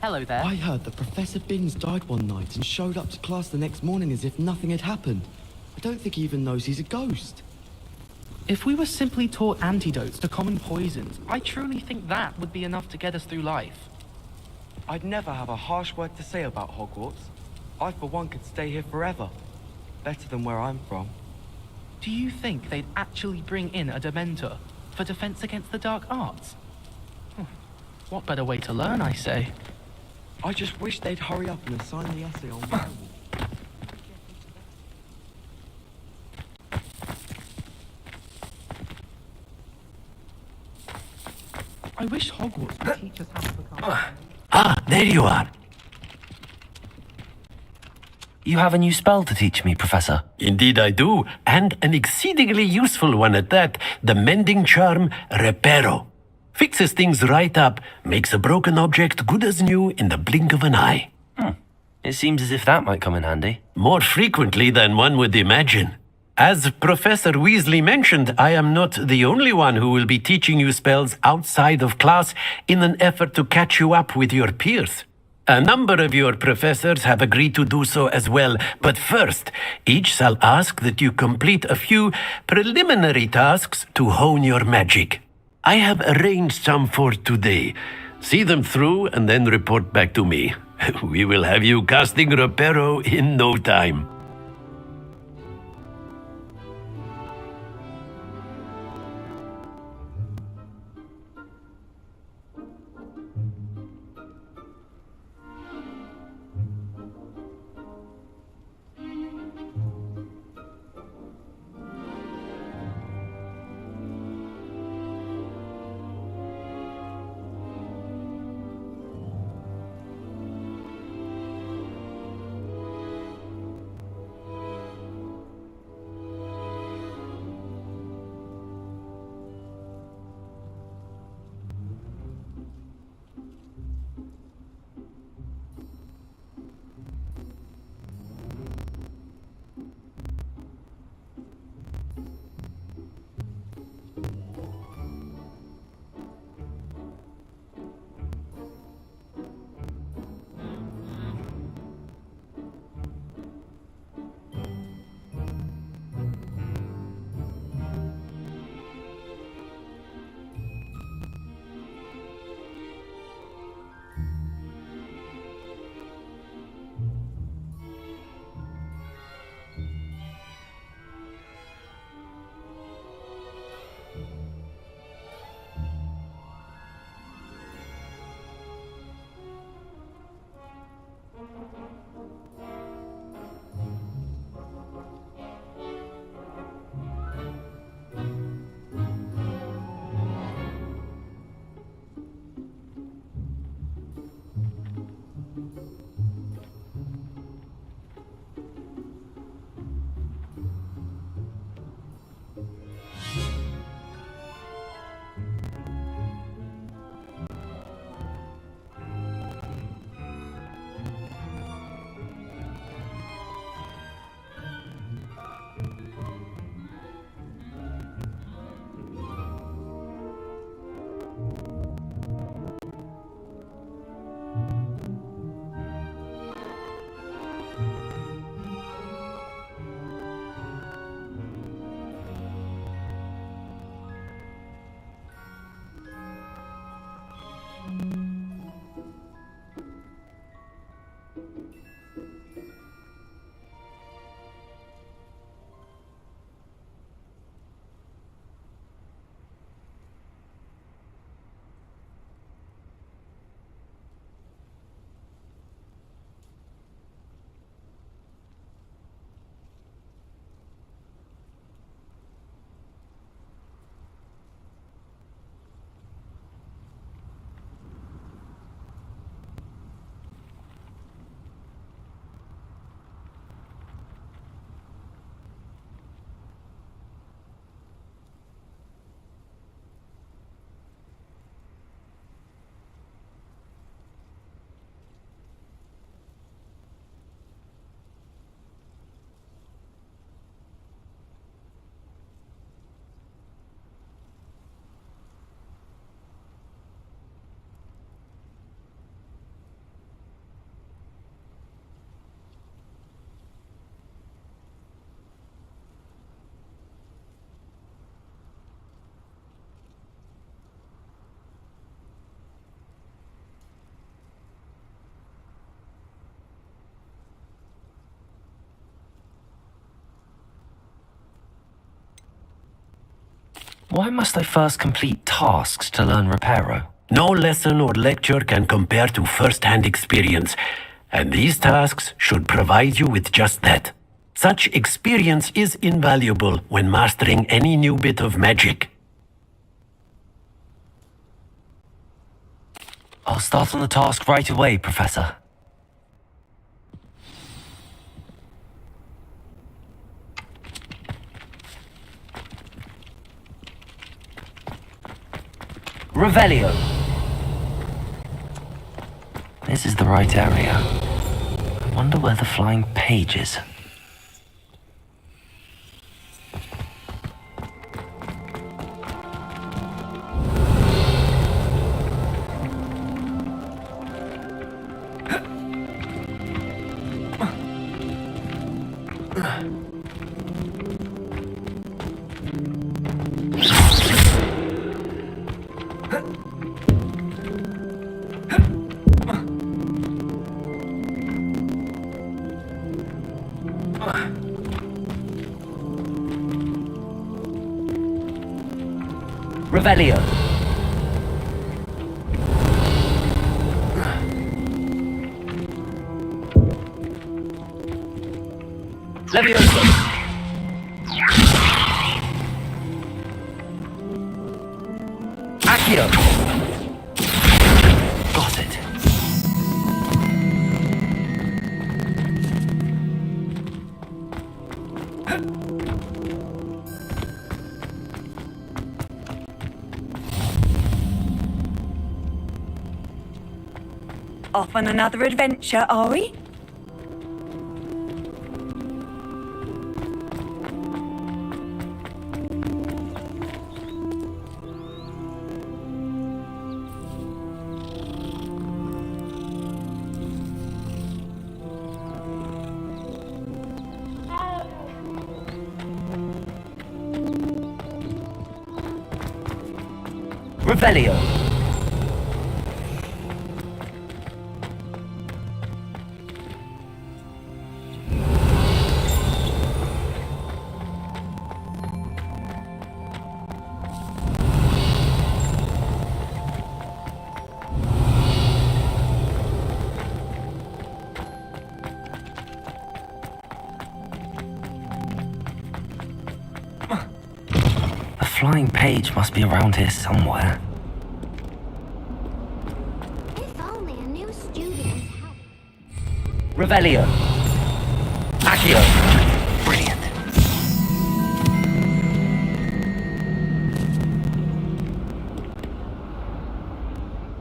Hello there. I heard that Professor Binns died one night and showed up to class the next morning as if nothing had happened. I don't think he even knows he's a ghost. If we were simply taught antidotes to common poisons, I truly think that would be enough to get us through life. I'd never have a harsh word to say about Hogwarts. I, for one, could stay here forever. Better than where I'm from. Do you think they'd actually bring in a Dementor for defense against the dark arts? What better way to learn, I say? I just wish they'd hurry up and assign the essay on werewolves. I wish Hogwarts would teach us how to become... Ah, there you are. You have a new spell to teach me, Professor. Indeed I do, and an exceedingly useful one at that. The mending charm, Reparo. Fixes things right up, makes a broken object good as new in the blink of an eye. It seems as if that might come in handy. More frequently than one would imagine. As Professor Weasley mentioned, I am not the only one who will be teaching you spells outside of class in an effort to catch you up with your peers. A number of your professors have agreed to do so as well, but first, each shall ask that you complete a few preliminary tasks to hone your magic. I have arranged some for today. See them through and then report back to me. We will have you casting Reparo in no time. Why must I first complete tasks to learn Reparo? No lesson or lecture can compare to first-hand experience, and these tasks should provide you with just that. Such experience is invaluable when mastering any new bit of magic. I'll start on the task right away, Professor. Revelio. This is the right area. I wonder where the flying page is. Revelio. Levioso. Accio. Got it. Off on another adventure, are we? Revelio. The flying page must be around here somewhere. If only a new student had. Revelio. Accio. Brilliant.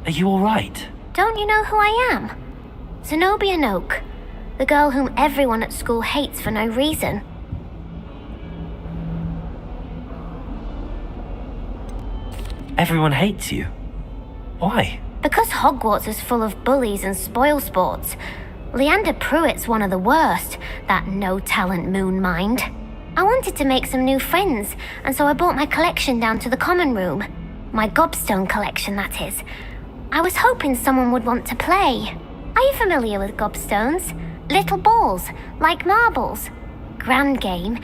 Are you all right? Don't you know who I am? Zenobia Noak, the girl whom everyone at school hates for no reason. Everyone hates you. Why? Because Hogwarts is full of bullies and spoilsports. Leander Pruitt's one of the worst, that no-talent moon mind. I wanted to make some new friends, and so I brought my collection down to the common room. My gobstone collection, that is. I was hoping someone would want to play. Are you familiar with gobstones? Little balls, like marbles. Grand game.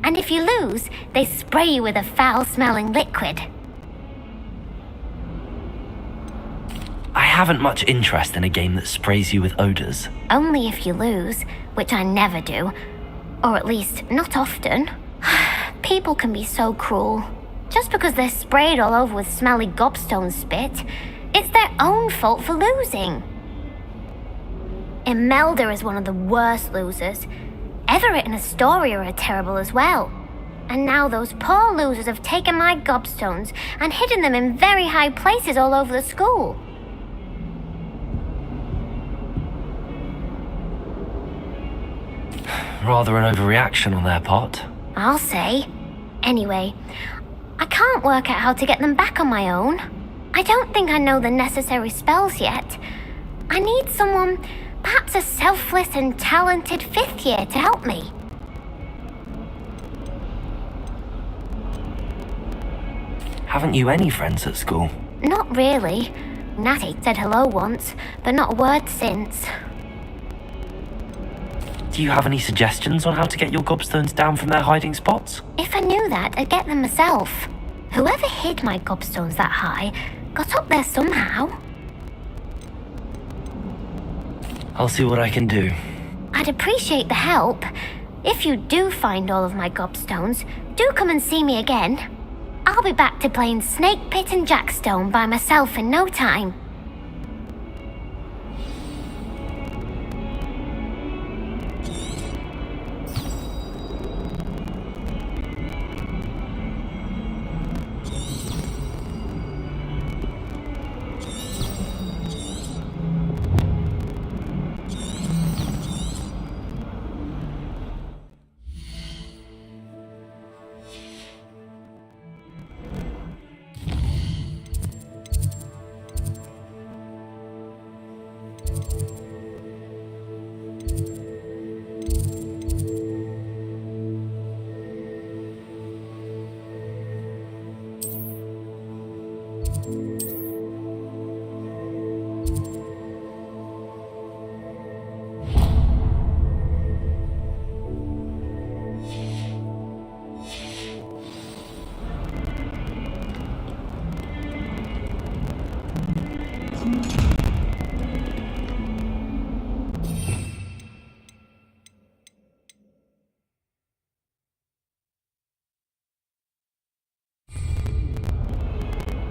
And if you lose, they spray you with a foul-smelling liquid. I haven't much interest in a game that sprays you with odors. Only if you lose, which I never do. Or at least, not often. People can be so cruel. Just because they're sprayed all over with smelly gobstone spit, it's their own fault for losing. Imelda is one of the worst losers. Everett and Astoria are terrible as well. And now those poor losers have taken my gobstones and hidden them in very high places all over the school. Rather an overreaction on their part. I'll say. Anyway, I can't work out how to get them back on my own. I don't think I know the necessary spells yet. I need someone, perhaps a selfless and talented fifth year to help me. Haven't you any friends at school? Not really. Natty said hello once, but not a word since. Do you have any suggestions on how to get your gobstones down from their hiding spots? If I knew that, I'd get them myself. Whoever hid my gobstones that high got up there somehow. I'll see what I can do. I'd appreciate the help. If you do find all of my gobstones, do come and see me again. I'll be back to playing Snake Pit and Jackstone by myself in no time.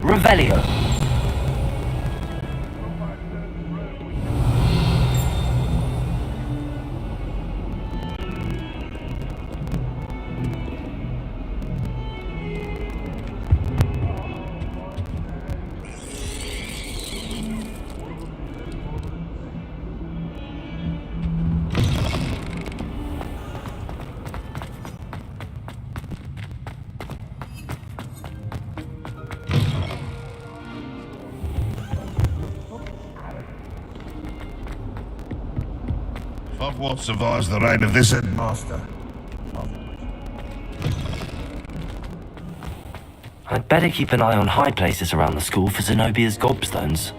Revelio. Hogwarts survives the reign of this headmaster. I'd better keep an eye on high places around the school for Zenobia's gobstones.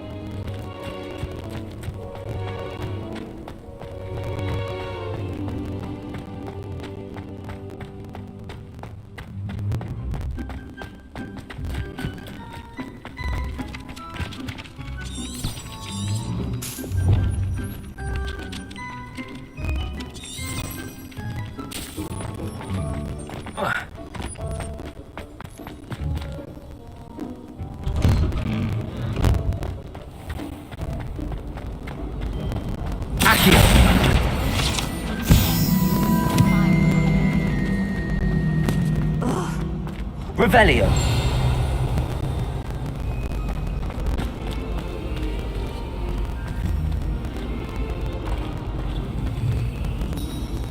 Revelio.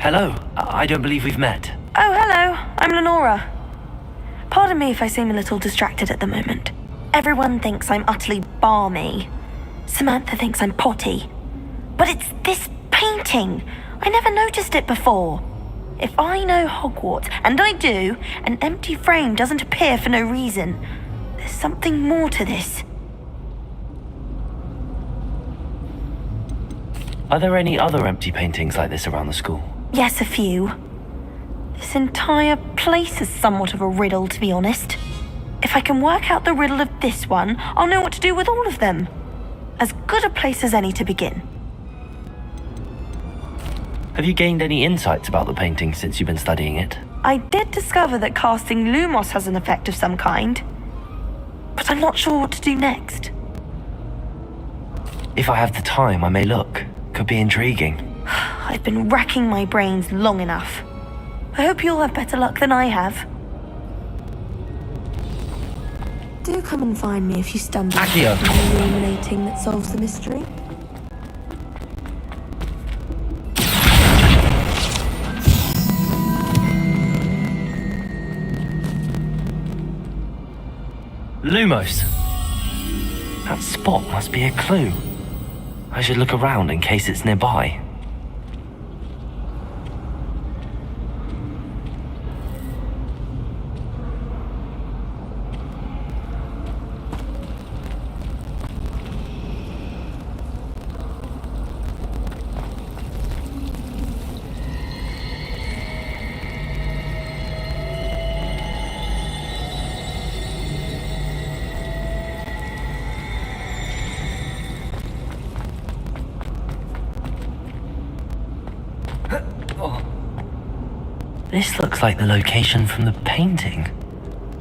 Hello. I don't believe we've met. Oh, hello. I'm Lenora. Pardon me if I seem a little distracted at the moment. Everyone thinks I'm utterly balmy. Samantha thinks I'm potty. But it's this painting. I never noticed it before. If I know Hogwarts, and I do, an empty frame doesn't appear for no reason. There's something more to this. Are there any other empty paintings like this around the school? Yes, a few. This entire place is somewhat of a riddle, to be honest. If I can work out the riddle of this one, I'll know what to do with all of them. As good a place as any to begin. Have you gained any insights about the painting since you've been studying it? I did discover that casting Lumos has an effect of some kind, but I'm not sure what to do next. If I have the time, I may look. Could be intriguing. I've been racking my brains long enough. I hope you'll have better luck than I have. Do come and find me if you stumble Accio. upon the illuminating that solves the mystery. Lumos. That spot must be a clue. I should look around in case it's nearby. This looks like the location from the painting.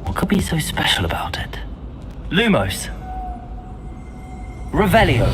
What could be so special about it? Lumos. Revelio.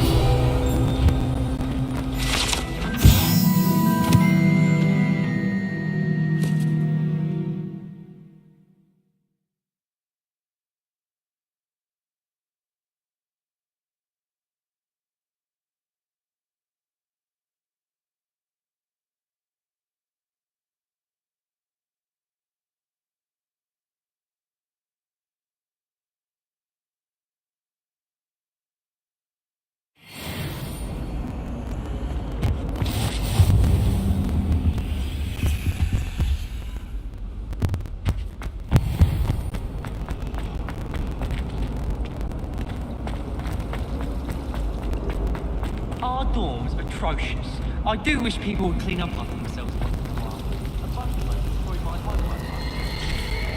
Our dorm's atrocious. I do wish people would clean up after themselves once in a while. A bunch of them destroyed my homework.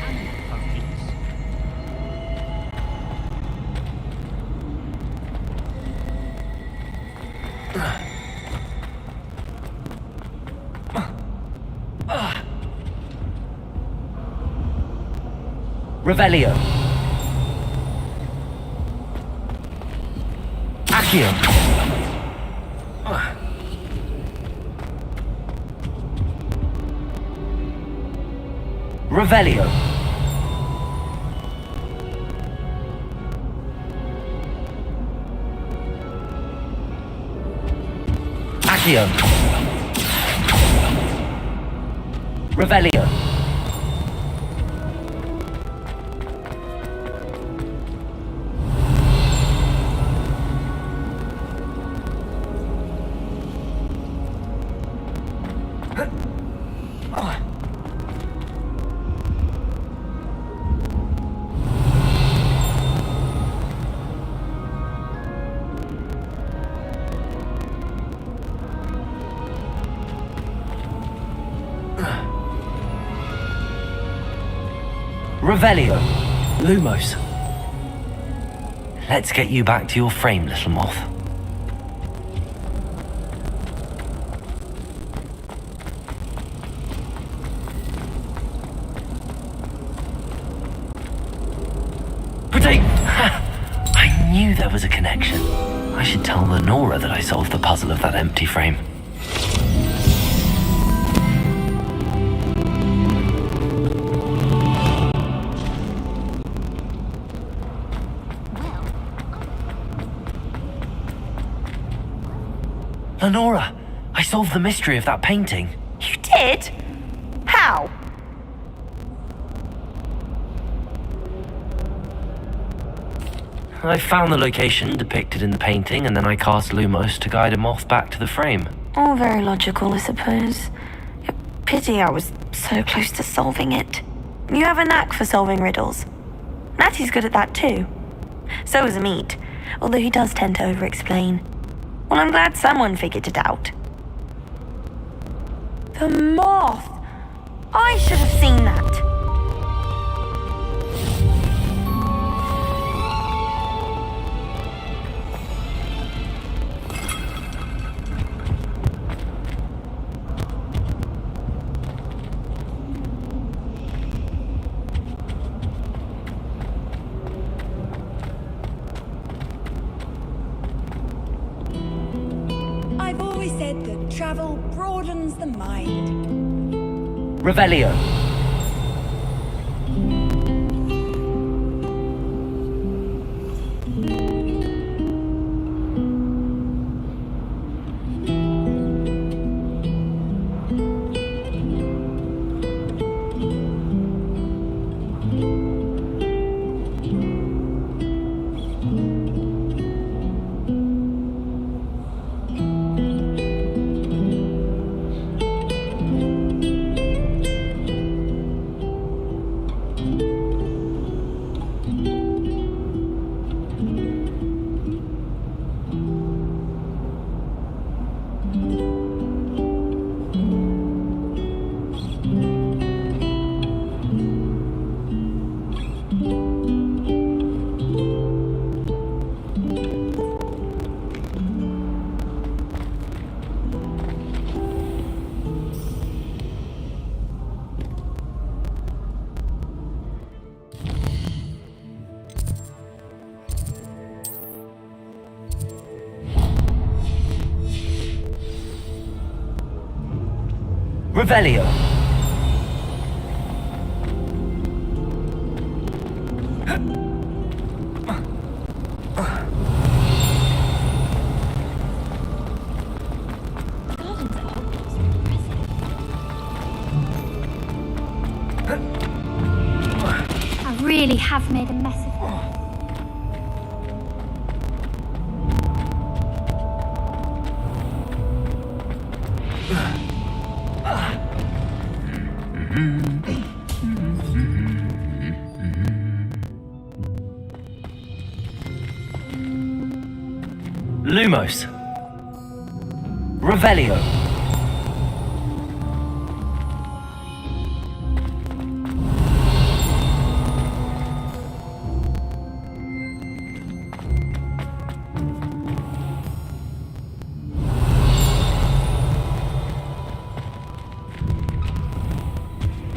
And Revelio. Accio. Revelio. Accio. Revelio. Revelio. Lumos. Let's get you back to your frame, little moth. Protect! I knew there was a connection. I should tell Lenora that I solved the puzzle of that empty frame. Lenora, I solved the mystery of that painting. You did? How? I found the location depicted in the painting, and then I cast Lumos to guide a moth back to the frame. All very logical, I suppose. Pity I was so close to solving it. You have a knack for solving riddles. Natty's good at that too. So is Amit, although he does tend to over-explain. Well, I'm glad someone figured it out. The moth! I should have seen that. I've always said that travel broadens the mind. Revelio. Revelio. Gardens at Hogwarts are impressive. I really have made a mess of that. Lumos. Revelio.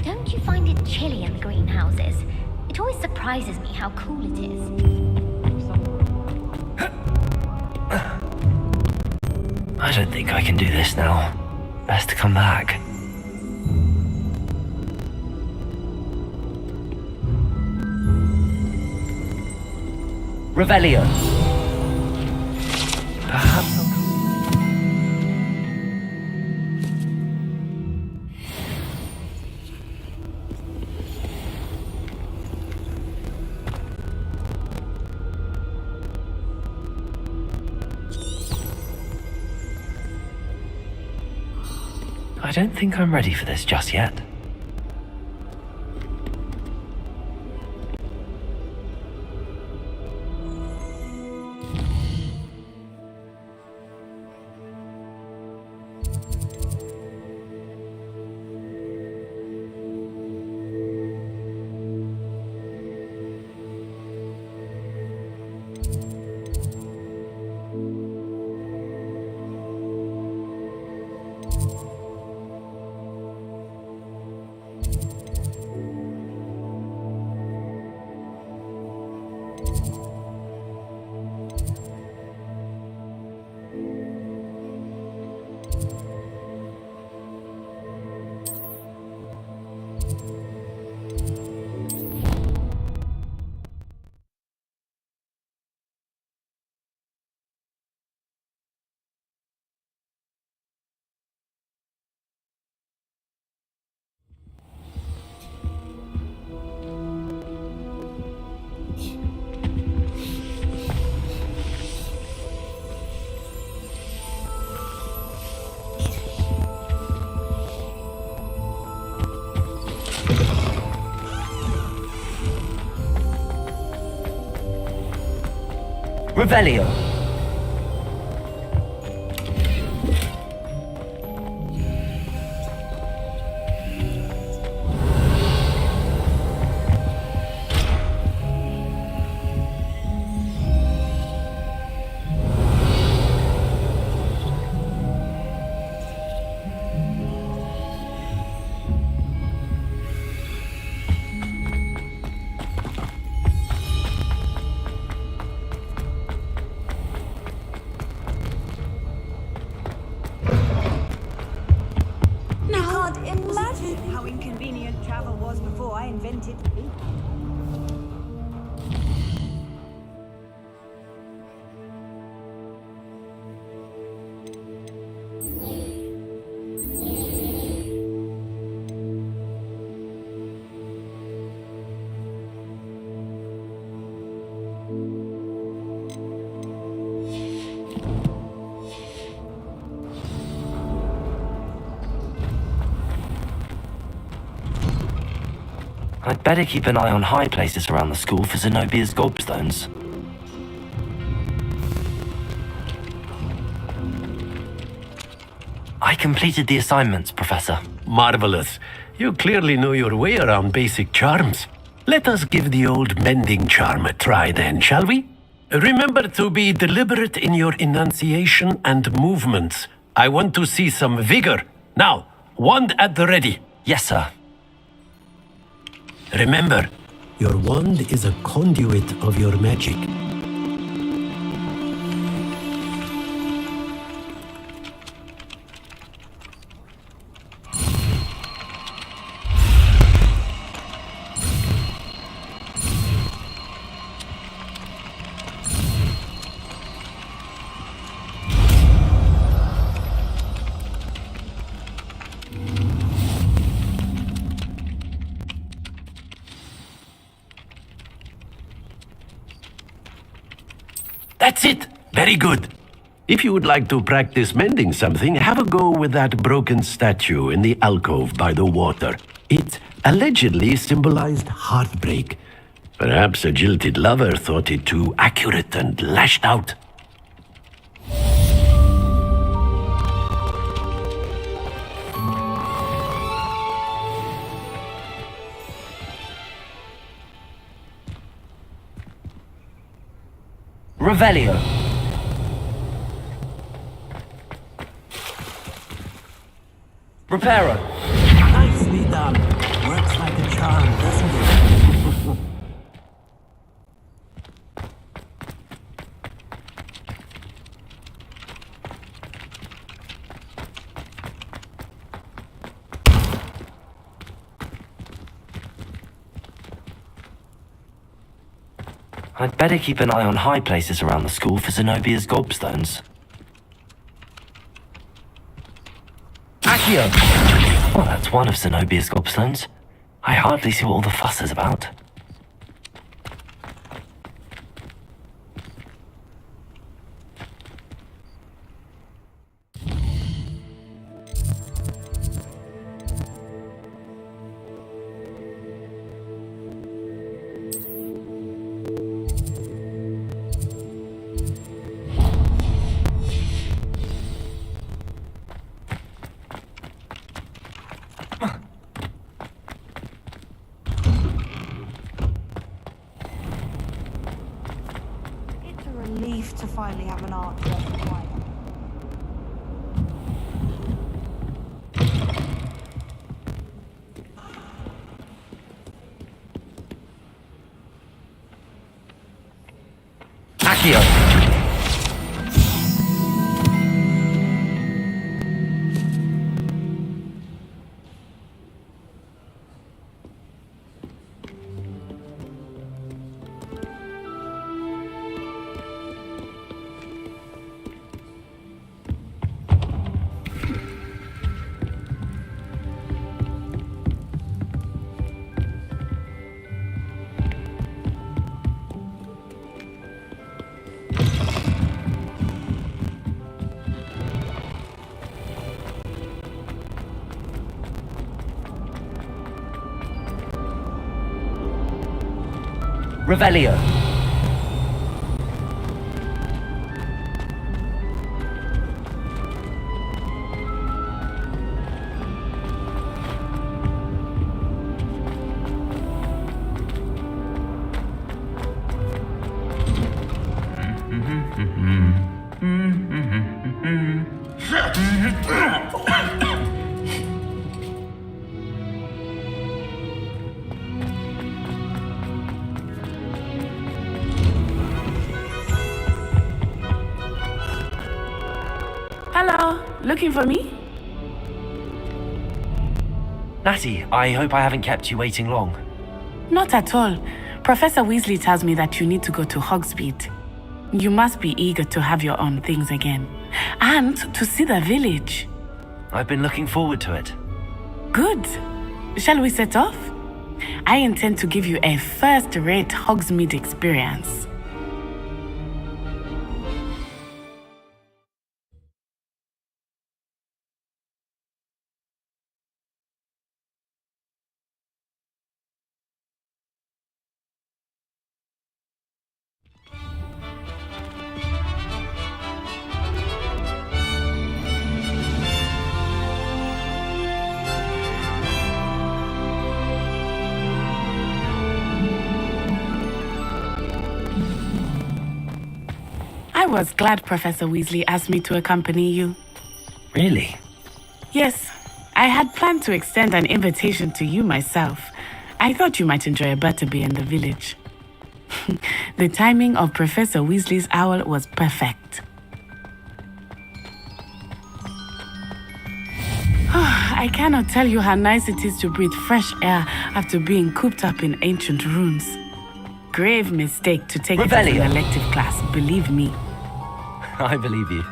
Don't you find it chilly in the greenhouses? It always surprises me how cool it is. I don't think I can do this now. Best to come back. Revelio. Perhaps I don't think I'm ready for this just yet. Revelio. Imagine how inconvenient travel was before I invented feet. I'd better keep an eye on high places around the school for Zenobia's gobstones. I completed the assignments, Professor. Marvelous. You clearly know your way around basic charms. Let us give the old mending charm a try then, shall we? Remember to be deliberate in your enunciation and movements. I want to see some vigor. Now, wand at the ready. Yes, sir. Remember, your wand is a conduit of your magic. That's it! Very good. If you would like to practice mending something, have a go with that broken statue in the alcove by the water. It allegedly symbolized heartbreak. Perhaps a jilted lover thought it too accurate and lashed out. Revelio. Reparo. Nicely done. Works like a charm, doesn't it? I'd better keep an eye on high places around the school for Zenobia's gobstones. Accio! Well, that's one of Zenobia's gobstones. I hardly see what all the fuss is about. Relief to finally have an art worth quiet. Accio! Revelio. Hello, looking for me? Natty, I hope I haven't kept you waiting long. Not at all. Professor Weasley tells me that you need to go to Hogsmeade. You must be eager to have your own things again. And to see the village. I've been looking forward to it. Good. Shall we set off? I intend to give you a first-rate Hogsmeade experience. I was glad Professor Weasley asked me to accompany you. Really? Yes, I had planned to extend an invitation to you myself. I thought you might enjoy a butterbeer in the village. The timing of Professor Weasley's owl was perfect. I cannot tell you how nice it is to breathe fresh air after being cooped up in ancient rooms. Grave mistake to take it as an elective class, believe me. I believe you.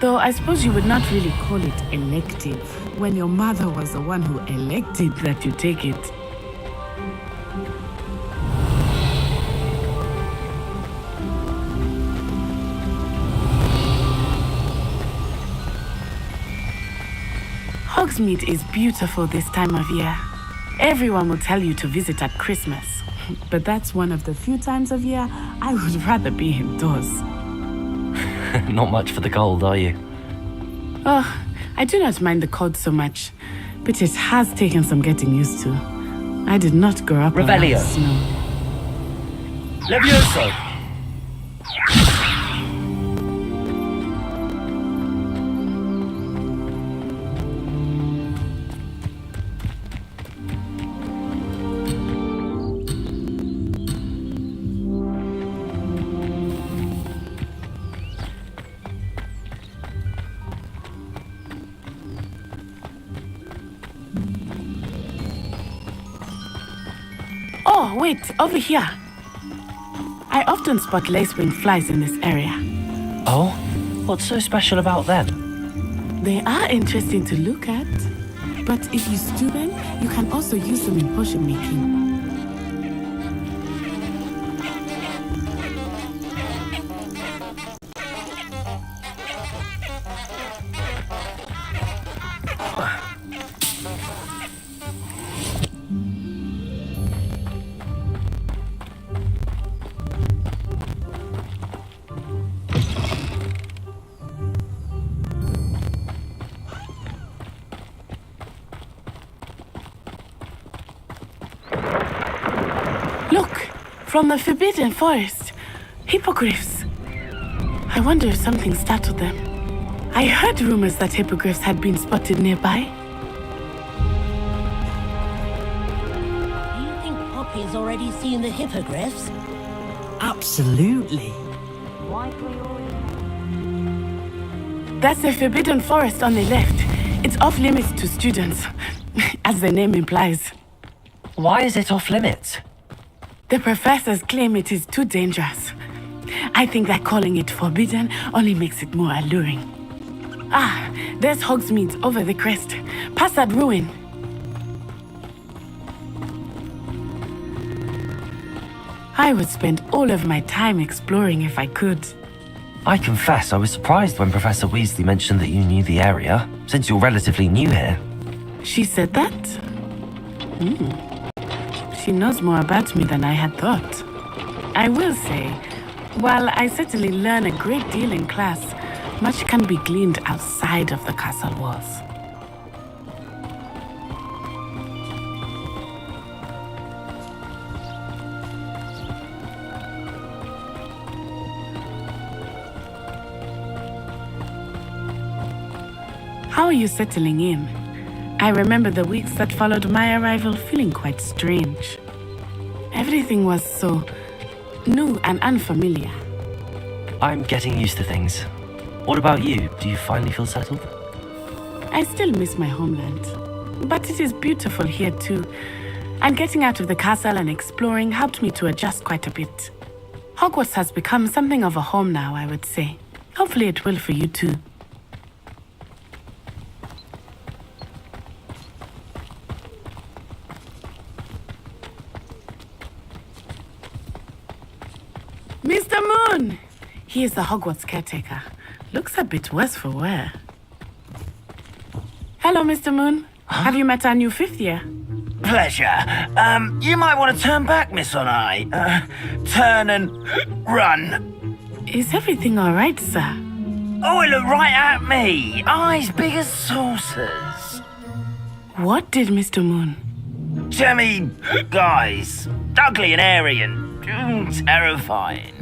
Though I suppose you would not really call it elective when your mother was the one who elected that you take it. Hogsmeade is beautiful this time of year. Everyone will tell you to visit at Christmas. But that's one of the few times of year I would rather be indoors. Not much for the cold, are you? Oh, I do not mind the cold so much, but it has taken some getting used to. I did not grow up around Revelio. snow. Levioso! Oh, wait, over here. I often spot lacewing flies in this area. Oh? What's so special about them? They are interesting to look at, but if you stew them, you can also use them in potion making. Look, from the Forbidden Forest. Hippogriffs. I wonder if something startled them. I heard rumors that hippogriffs had been spotted nearby. Do you think Poppy's already seen the hippogriffs? Absolutely. That's the Forbidden Forest on the left. It's off limits to students, as the name implies. Why is it off limits? The professors claim it is too dangerous. I think that calling it forbidden only makes it more alluring. Ah, there's Hogsmeade over the crest. Past that ruin. I would spend all of my time exploring if I could. I confess I was surprised when Professor Weasley mentioned that you knew the area, since you're relatively new here. She said that? She knows more about me than I had thought. I will say, while I certainly learn a great deal in class, much can be gleaned outside of the castle walls. How are you settling in? I remember the weeks that followed my arrival feeling quite strange. Everything was so new and unfamiliar. I'm getting used to things. What about you? Do you finally feel settled? I still miss my homeland, but it is beautiful here too. And getting out of the castle and exploring helped me to adjust quite a bit. Hogwarts has become something of a home now, I would say. Hopefully it will for you too. Mr. Moon! He is the Hogwarts caretaker. Looks a bit worse for wear. Hello, Mr. Moon. Have you met our new fifth year? Pleasure. You might want to turn back, Miss Onai. Turn and run. Is everything all right, sir? Oh, it looked right at me. Eyes big as saucers. What did Mr. Moon? Jemmy, guys. Ugly and airy and terrifying.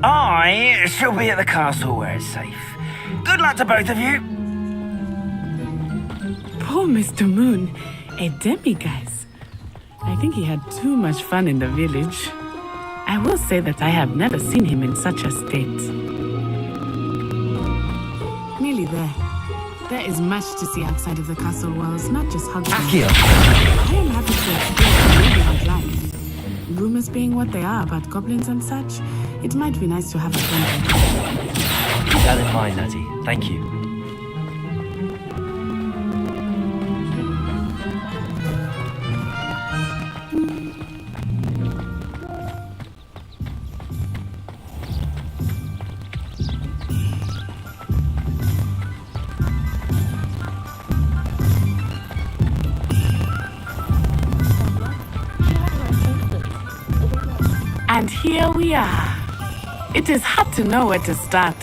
I shall be at the castle where it's safe. Good luck to both of you. Poor Mr. Moon, a demiguise. I think he had too much fun in the village. I will say that I have never seen him in such a state. Nearly there. There is much to see outside of the castle walls, not just Hogwarts. Accio. I am happy to explore the neighborhood life. Rumors being what they are about goblins and such, it might be nice to have a friend. Keep that in mind, Natty. Thank you. And here we are. It is hard to know where to start.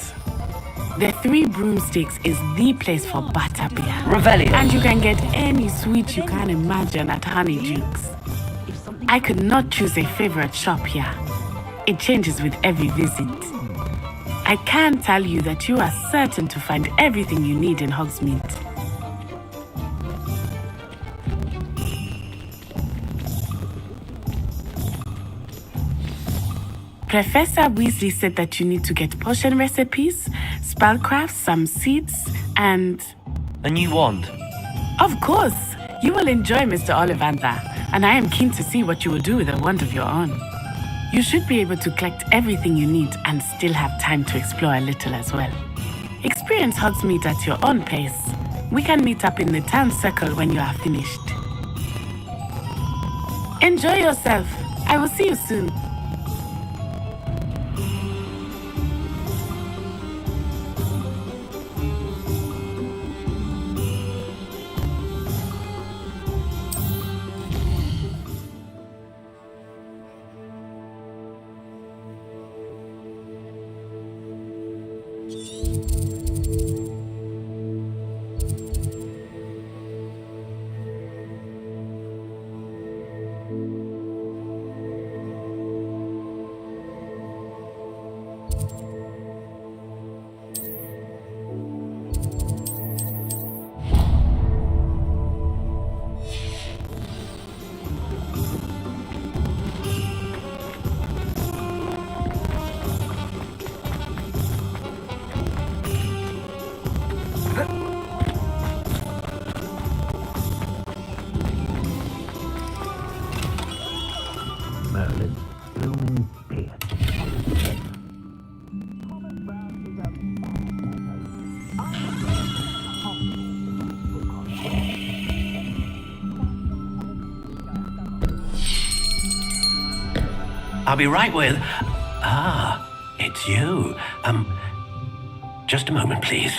The Three Broomsticks is the place for butterbeer. Revelio. And you can get any sweet you can imagine at Honeydukes. I could not choose a favorite shop here. It changes with every visit. I can tell you that you are certain to find everything you need in Hogsmeade. Professor Weasley said that you need to get potion recipes, spellcrafts, some seeds, and... A new wand? Of course! You will enjoy Mr. Ollivander, and I am keen to see what you will do with a wand of your own. You should be able to collect everything you need and still have time to explore a little as well. Experience Hogsmeade at your own pace. We can meet up in the town circle when you are finished. Enjoy yourself. I will see you soon. I'll be right with... Ah, it's you. Just a moment, please.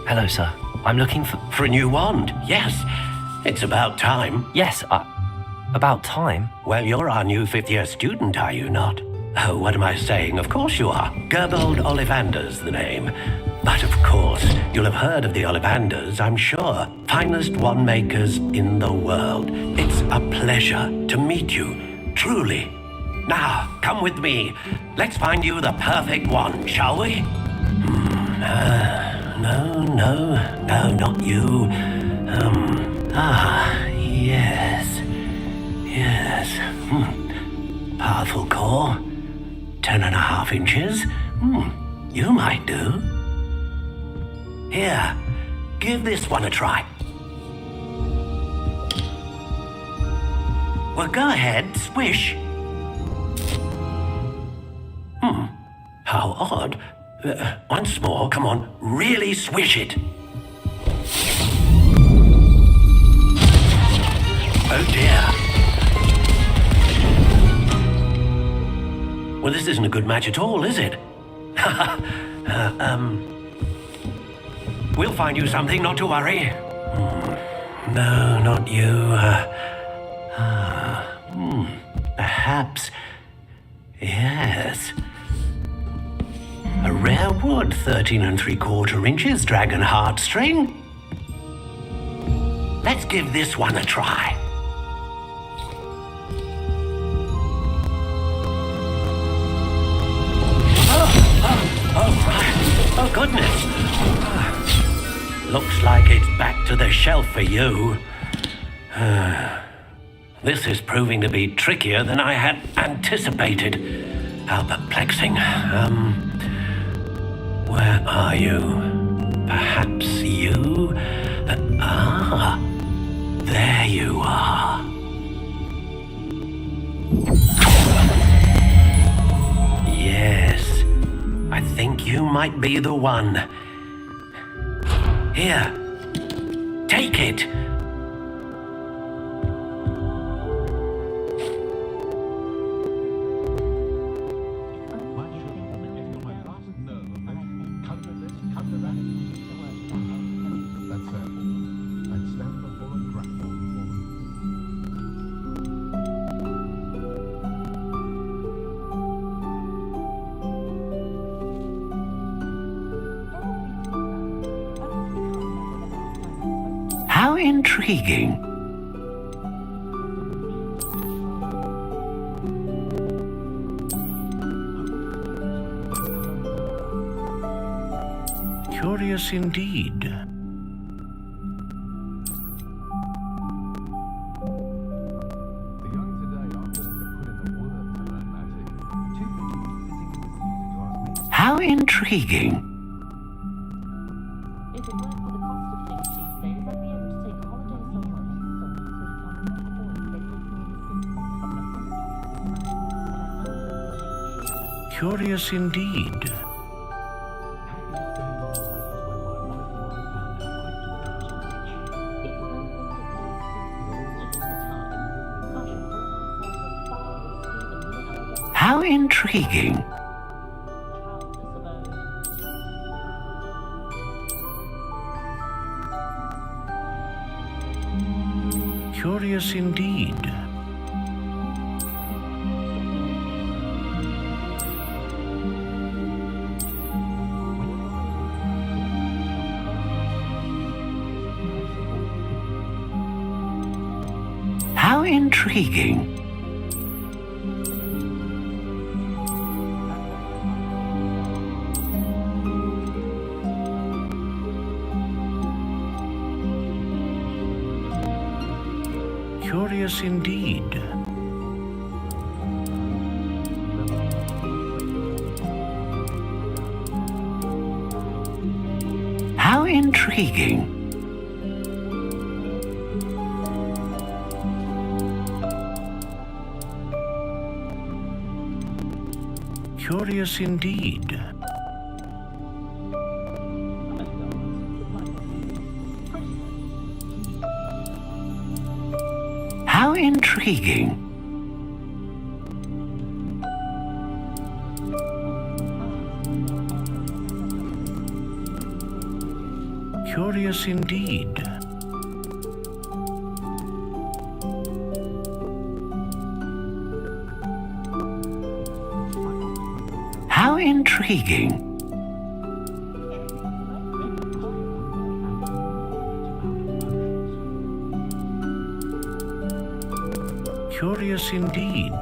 Hello, sir. I'm looking for a new wand, yes. It's about time. Yes, about time? Well, you're our new fifth-year student, are you not? Oh, what am I saying? Of course you are. Gerbold Ollivander's the name. But of course, you'll have heard of the Ollivanders, I'm sure. Finest wand makers in the world. It's a pleasure to meet you, truly. Now, come with me. Let's find you the perfect wand, shall we? No, not you. Yes. Powerful core. 10.5 inches. You might do. Here, give this one a try. Well, go ahead, swish. How odd. Once more, come on, really swish it. Oh dear. Well, this isn't a good match at all, is it? We'll find you something, not to worry. No, not you. Perhaps. Yes. A rare wood, 13 3/4 inches, dragon heartstring. Let's give this one a try. Oh, goodness. Looks like it's back to the shelf for you. This is proving to be trickier than I had anticipated. How perplexing. Where are you? Perhaps you? There you are. Yes, I think you might be the one. Here, take it. How intriguing. Curious indeed. How intriguing. Curious indeed. How intriguing. Curious indeed. How intriguing. Curious indeed. How intriguing. Curious indeed. How intriguing. Curious indeed. How intriguing. Curious indeed.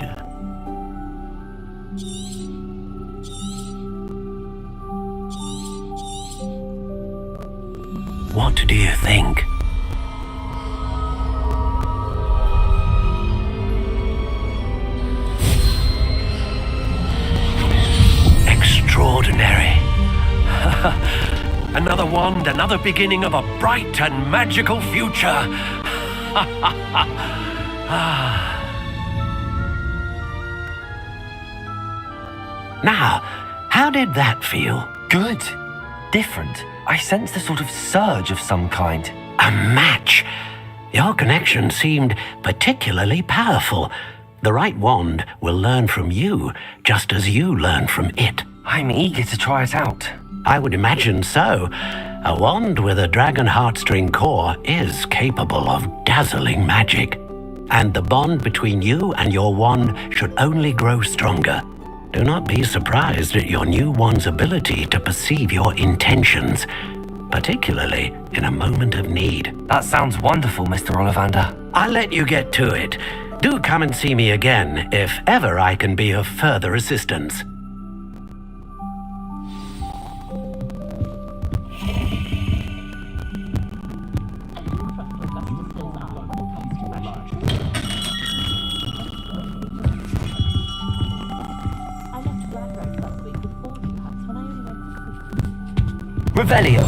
What do you think? Extraordinary. Another wand, another beginning of a bright and magical future. Now, how did that feel? Good. Different. I sensed a sort of surge of some kind. A match. Your connection seemed particularly powerful. The right wand will learn from you, just as you learn from it. I'm eager to try it out. I would imagine so. A wand with a dragon heartstring core is capable of dazzling magic. And the bond between you and your wand should only grow stronger. Do not be surprised at your new wand's ability to perceive your intentions, particularly in a moment of need. That sounds wonderful, Mr. Ollivander. I'll let you get to it. Do come and see me again if ever I can be of further assistance. Revelio.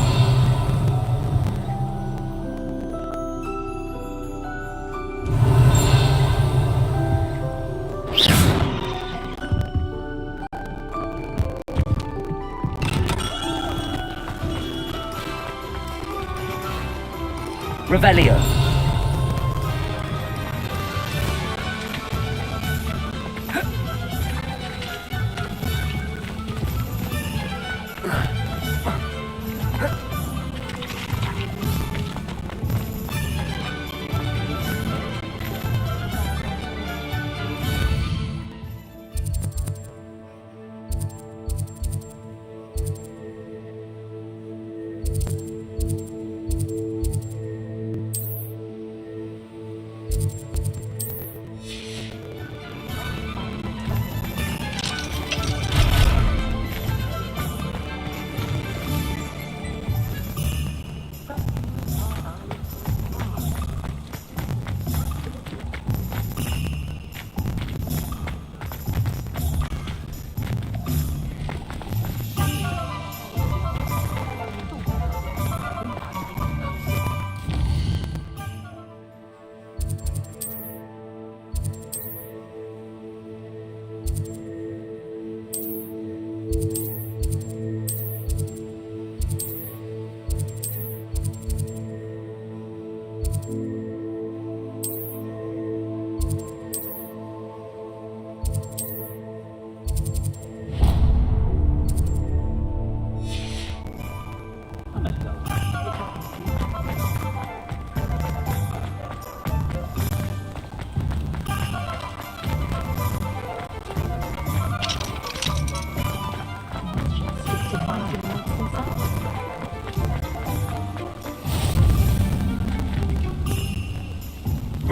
Revelio.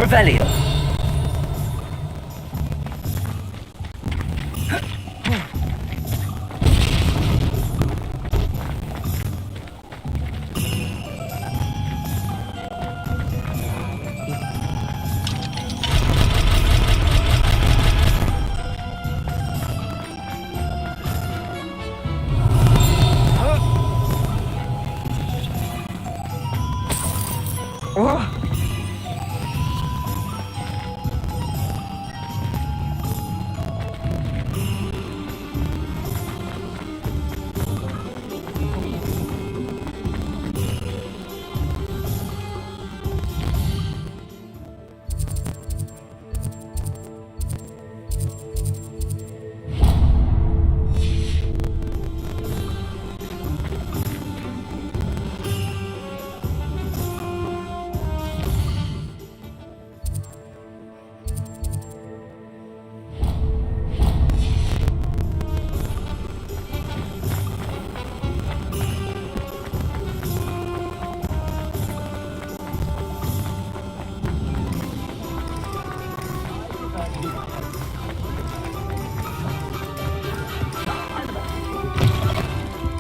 Revelio.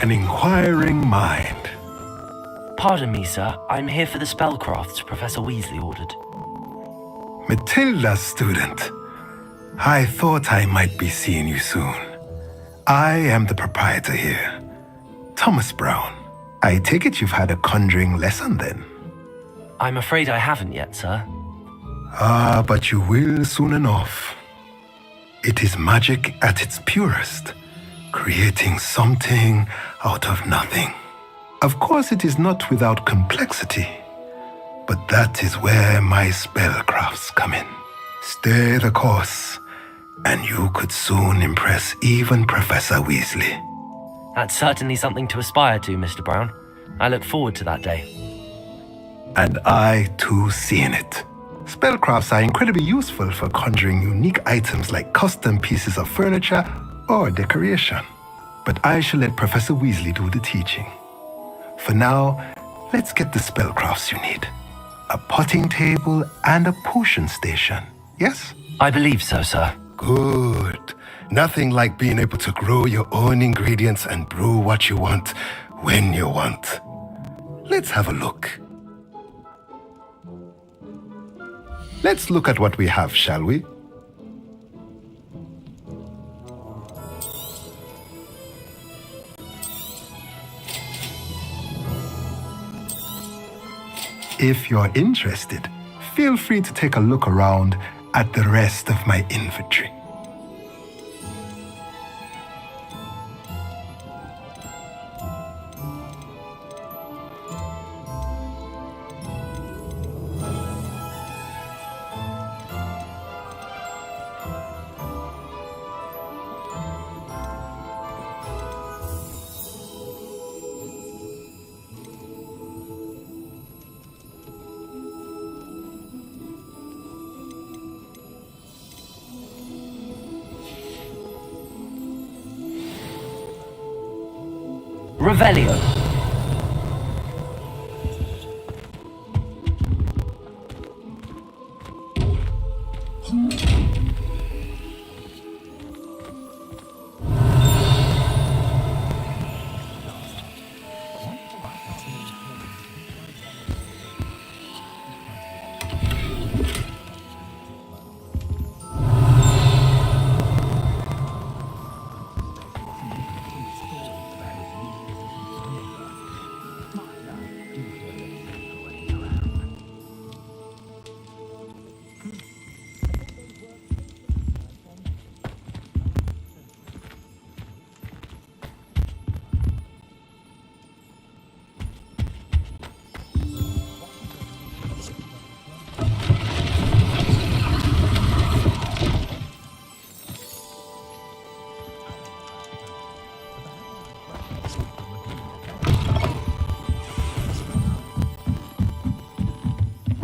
An inquiring mind. Pardon me, sir. I'm here for the spellcrafts Professor Weasley ordered. Matilda's student. I thought I might be seeing you soon. I am the proprietor here, Thomas Brown. I take it you've had a conjuring lesson then? I'm afraid I haven't yet, sir. Ah, but you will soon enough. It is magic at its purest, creating something out of nothing. Of course, it is not without complexity, but that is where my spellcrafts come in. Stay the course, and you could soon impress even Professor Weasley. That's certainly something to aspire to, Mr. Brown. I look forward to that day. And I, too, see in it. Spellcrafts are incredibly useful for conjuring unique items like custom pieces of furniture or decoration. But I shall let Professor Weasley do the teaching. For now, let's get the spellcrafts you need. A potting table and a potion station, yes? I believe so, sir. Good. Nothing like being able to grow your own ingredients and brew what you want, when you want. Let's have a look. Let's look at what we have, shall we? If you're interested, feel free to take a look around at the rest of my inventory. Revelio.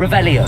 Revelio.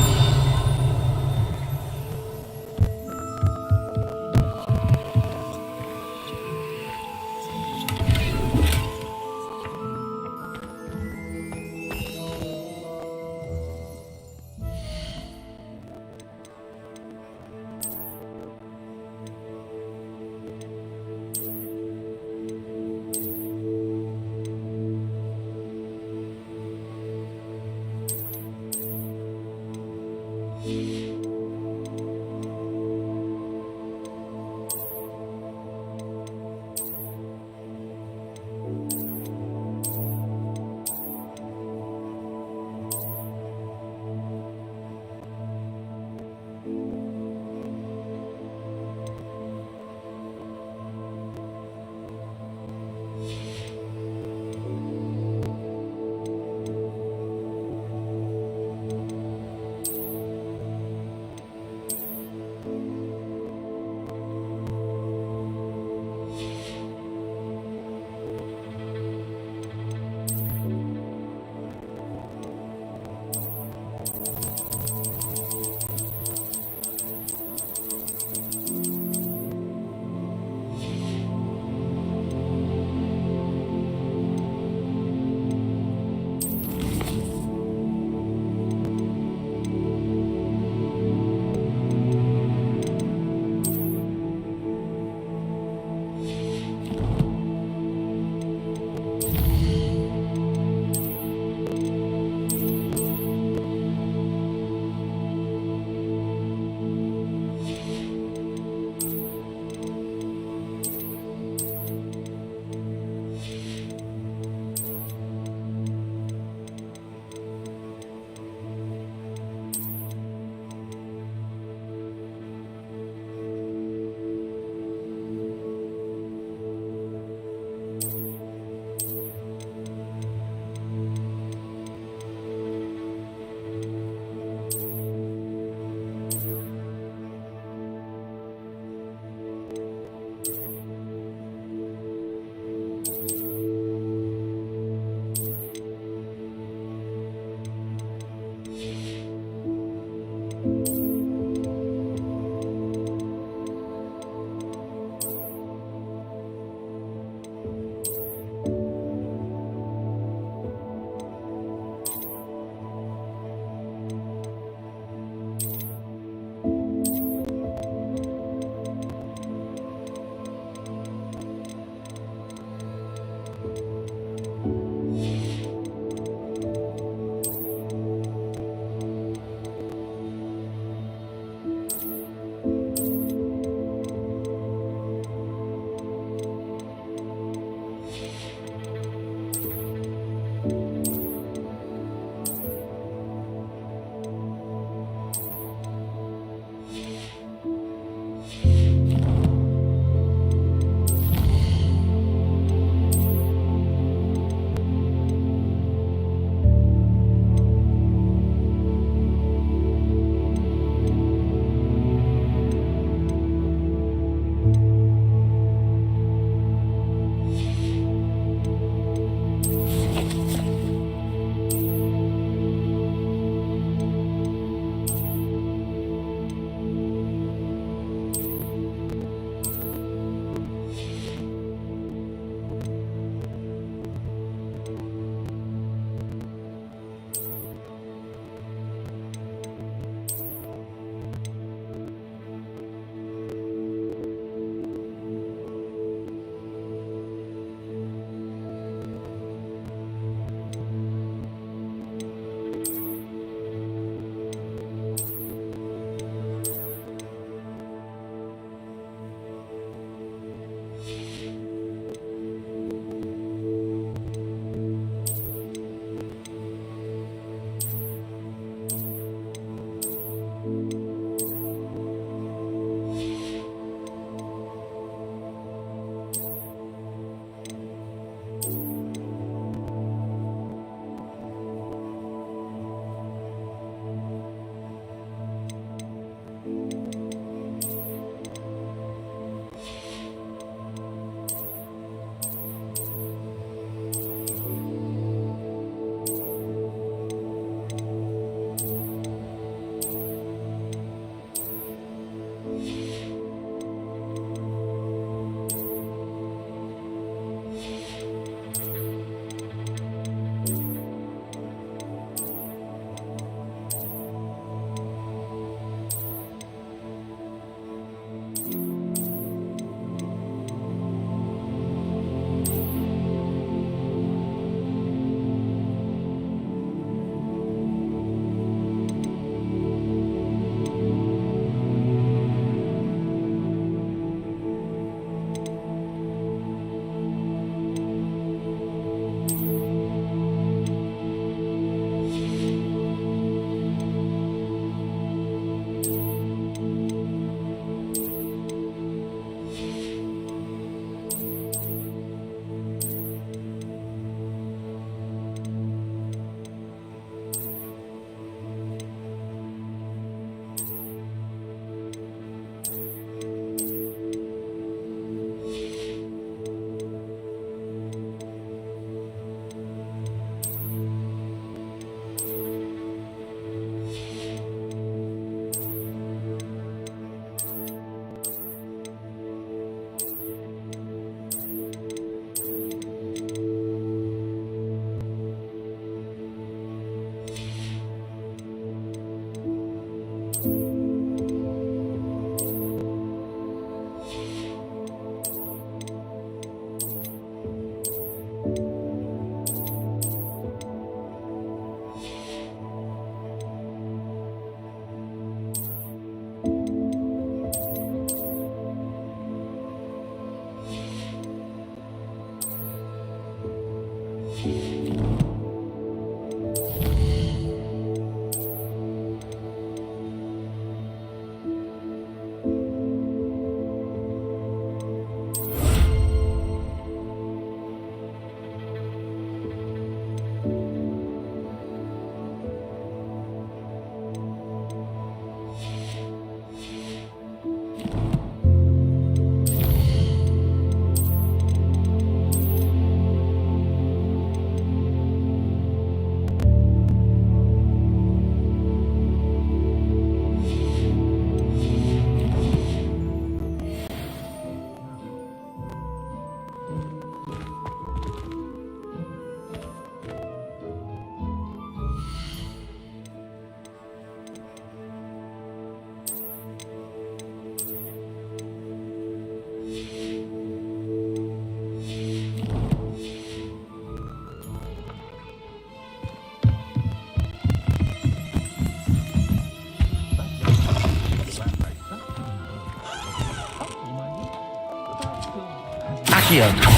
Accio.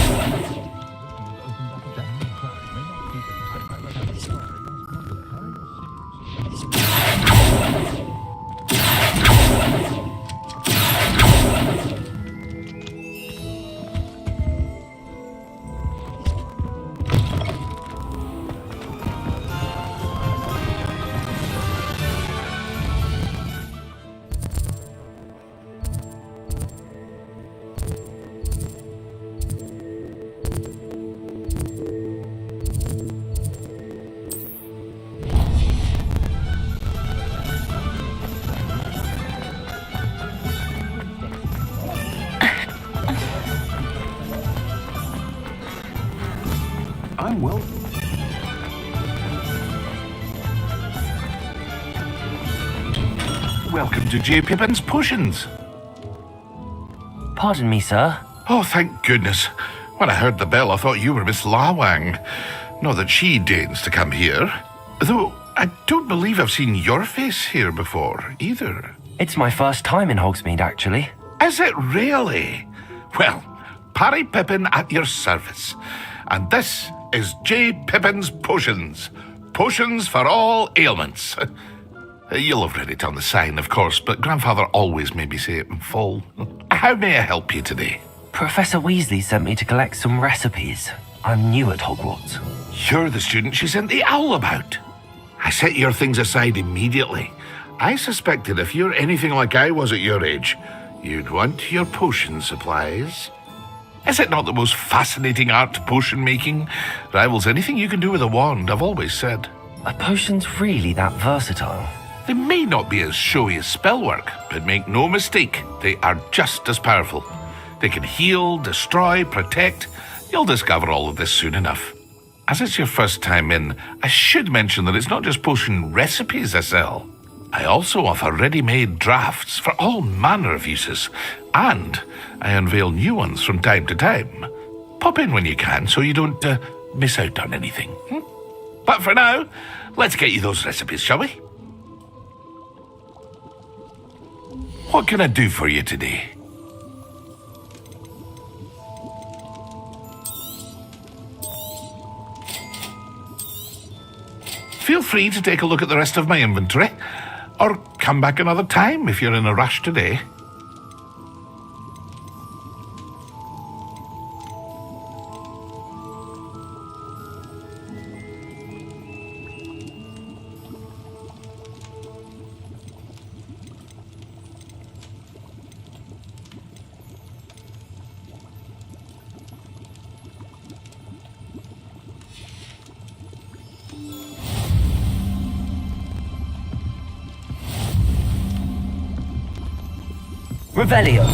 I'm well. Welcome to J. Pippin's Potions. Pardon me, sir. Oh, thank goodness. When I heard the bell, I thought you were Miss Lawang. Not that she deigns to come here. Though, I don't believe I've seen your face here before, either. It's my first time in Hogsmeade, actually. Is it really? Well, Parry Pippin at your service. And this is J. Pippin's Potions. Potions for all ailments. You'll have read it on the sign, of course, but Grandfather always made me say it in full. How may I help you today? Professor Weasley sent me to collect some recipes. I'm new at Hogwarts. You're the student she sent the owl about. I set your things aside immediately. I suspected if you're anything like I was at your age, you'd want your potion supplies. Is it not the most fascinating art, potion making? Rivals anything you can do with a wand, I've always said. Are potions really that versatile? They may not be as showy as spellwork, but make no mistake, they are just as powerful. They can heal, destroy, protect. You'll discover all of this soon enough. As it's your first time in, I should mention that it's not just potion recipes I sell. I also offer ready-made drafts for all manner of uses, and I unveil new ones from time to time. Pop in when you can so you don't miss out on anything. But for now, let's get you those recipes, shall we? What can I do for you today? Feel free to take a look at the rest of my inventory, or come back another time if you're in a rush today. Revelio.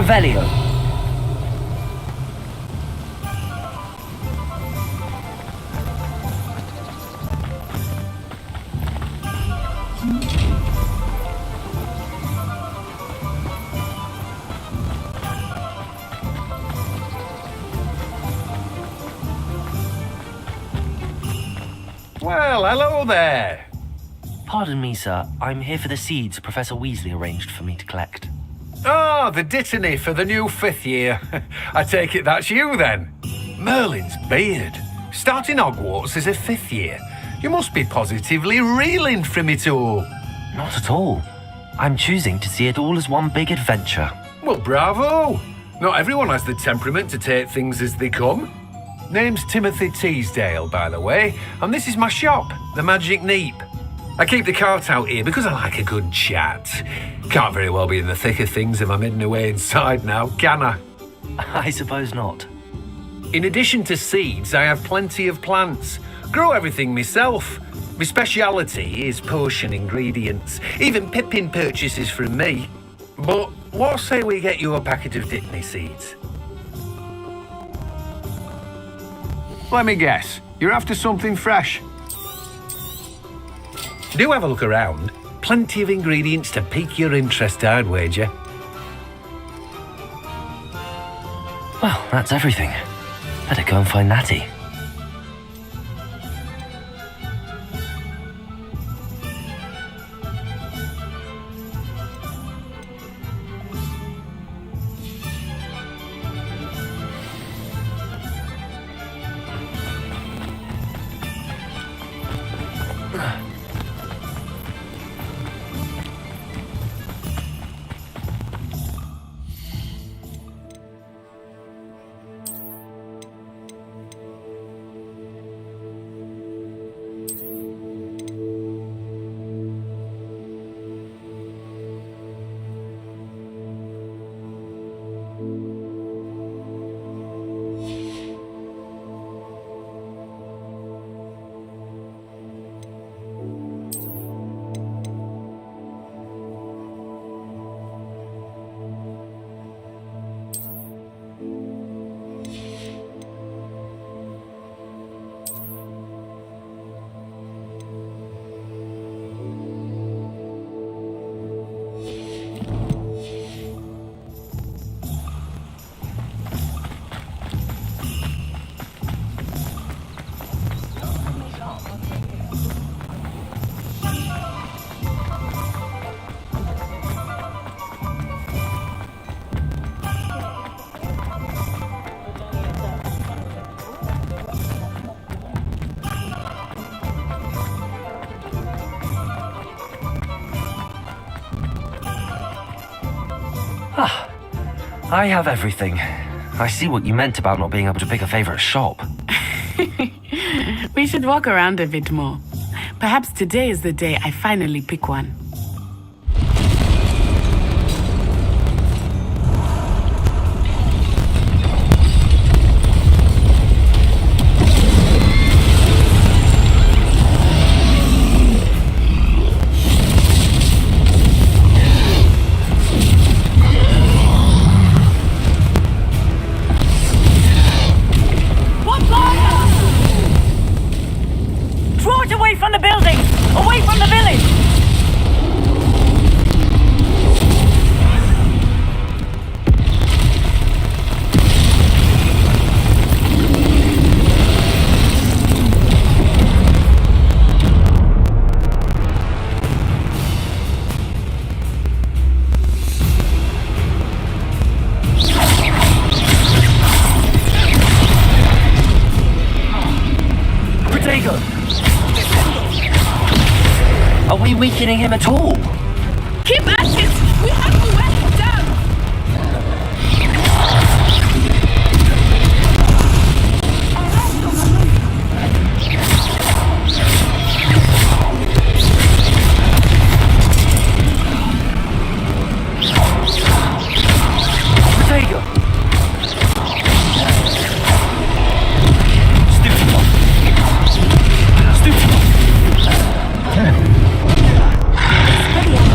Revelio. Well, hello there. Pardon me, sir. I'm here for the seeds Professor Weasley arranged for me to collect. Ah, the dittany for the new 5th year. I take it that's you then. Merlin's beard. Starting Hogwarts as a 5th year. You must be positively reeling from it all. Not at all. I'm choosing to see it all as one big adventure. Well, bravo. Not everyone has the temperament to take things as they come. Name's Timothy Teasdale, by the way, and this is my shop, the Magic Neep. I keep the cart out here because I like a good chat. Can't very well be in the thick of things if I'm hidden away inside now, can I? I suppose not. In addition to seeds, I have plenty of plants. Grow everything myself. My speciality is potion ingredients. Even Pippin purchases from me. But what say we get you a packet of Dittany seeds? Let me guess. You're after something fresh. Do have a look around. Plenty of ingredients to pique your interest, I'd wager. Well, that's everything. Better go and find Natty. I have everything. I see what you meant about not being able to pick a favorite shop. We should walk around a bit more. Perhaps today is the day I finally pick one. Are we weakening him at all? Keep at it! We have to wear him down! Expelliarmus.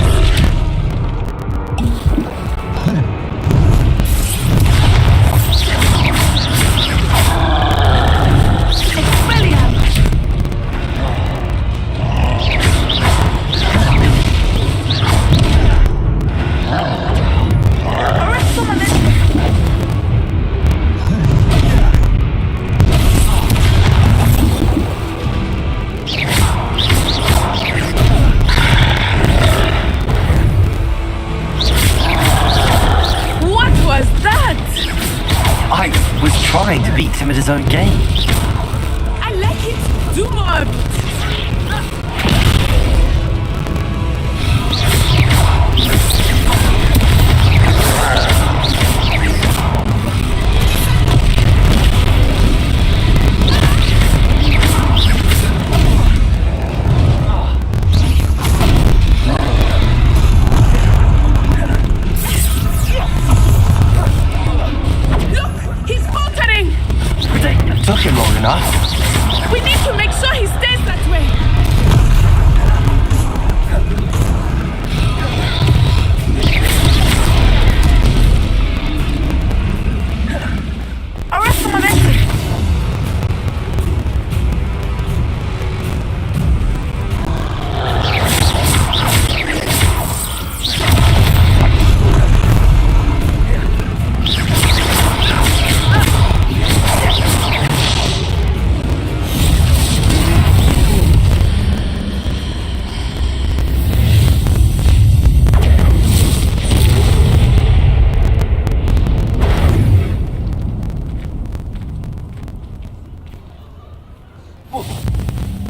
trying to beat him at his own game. I like it. Do more. Took him long enough. We need to make sure he stays that way. Arrest the momentum.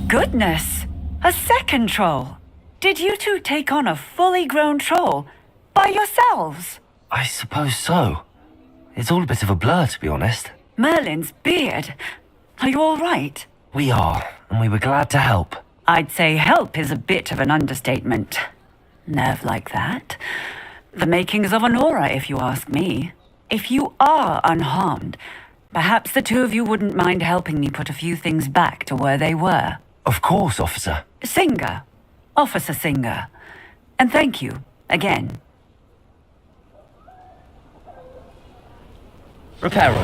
Goodness! A second troll! Did you two take on a fully grown troll by yourselves? I suppose so. It's all a bit of a blur, to be honest. Merlin's beard. Are you all right? We are, and we were glad to help. I'd say help is a bit of an understatement. Nerve like that. The makings of an aura, if you ask me. If you are unharmed, perhaps the two of you wouldn't mind helping me put a few things back to where they were. Of course, officer. Singer. Officer Singer. And thank you, again. Reparo.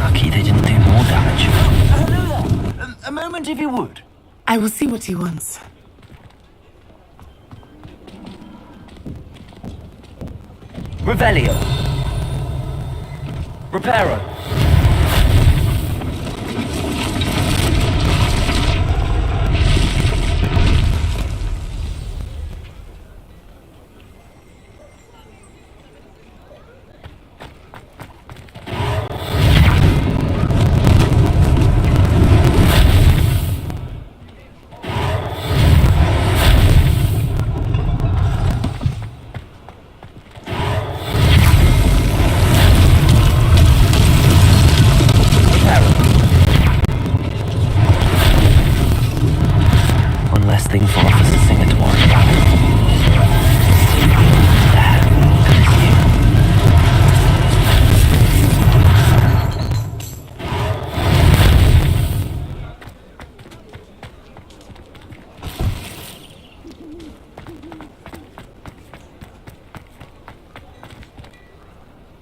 Lucky they didn't do more damage. Hello there. A moment if you would. I will see what he wants. Revelio. Reparo. Thing for Officer Singer to worry about.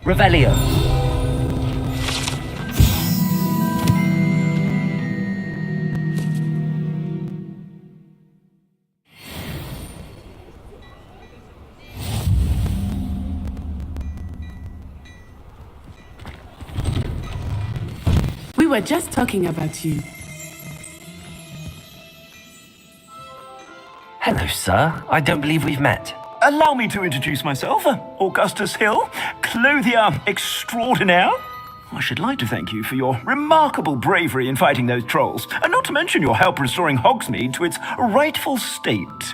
Revelio. We were just talking about you. Hello, sir. I don't believe we've met. Allow me to introduce myself, Augustus Hill, clothier extraordinaire. I should like to thank you for your remarkable bravery in fighting those trolls, and not to mention your help restoring Hogsmeade to its rightful state.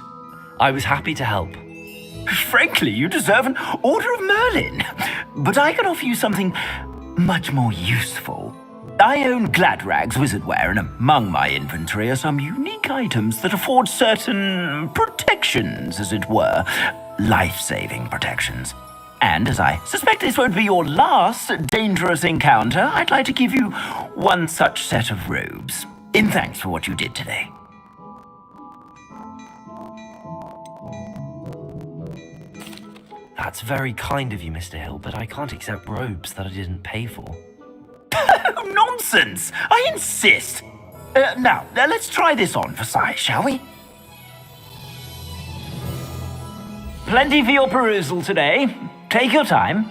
I was happy to help. Frankly, you deserve an Order of Merlin, but I can offer you something much more useful. I own Gladrag's wizardware, and among my inventory are some unique items that afford certain protections, as it were. Life-saving protections. And as I suspect this won't be your last dangerous encounter, I'd like to give you one such set of robes, in thanks for what you did today. That's very kind of you, Mr. Hill, but I can't accept robes that I didn't pay for. Nonsense! I insist! Now, let's try this on for size, shall we? Plenty for your perusal today. Take your time.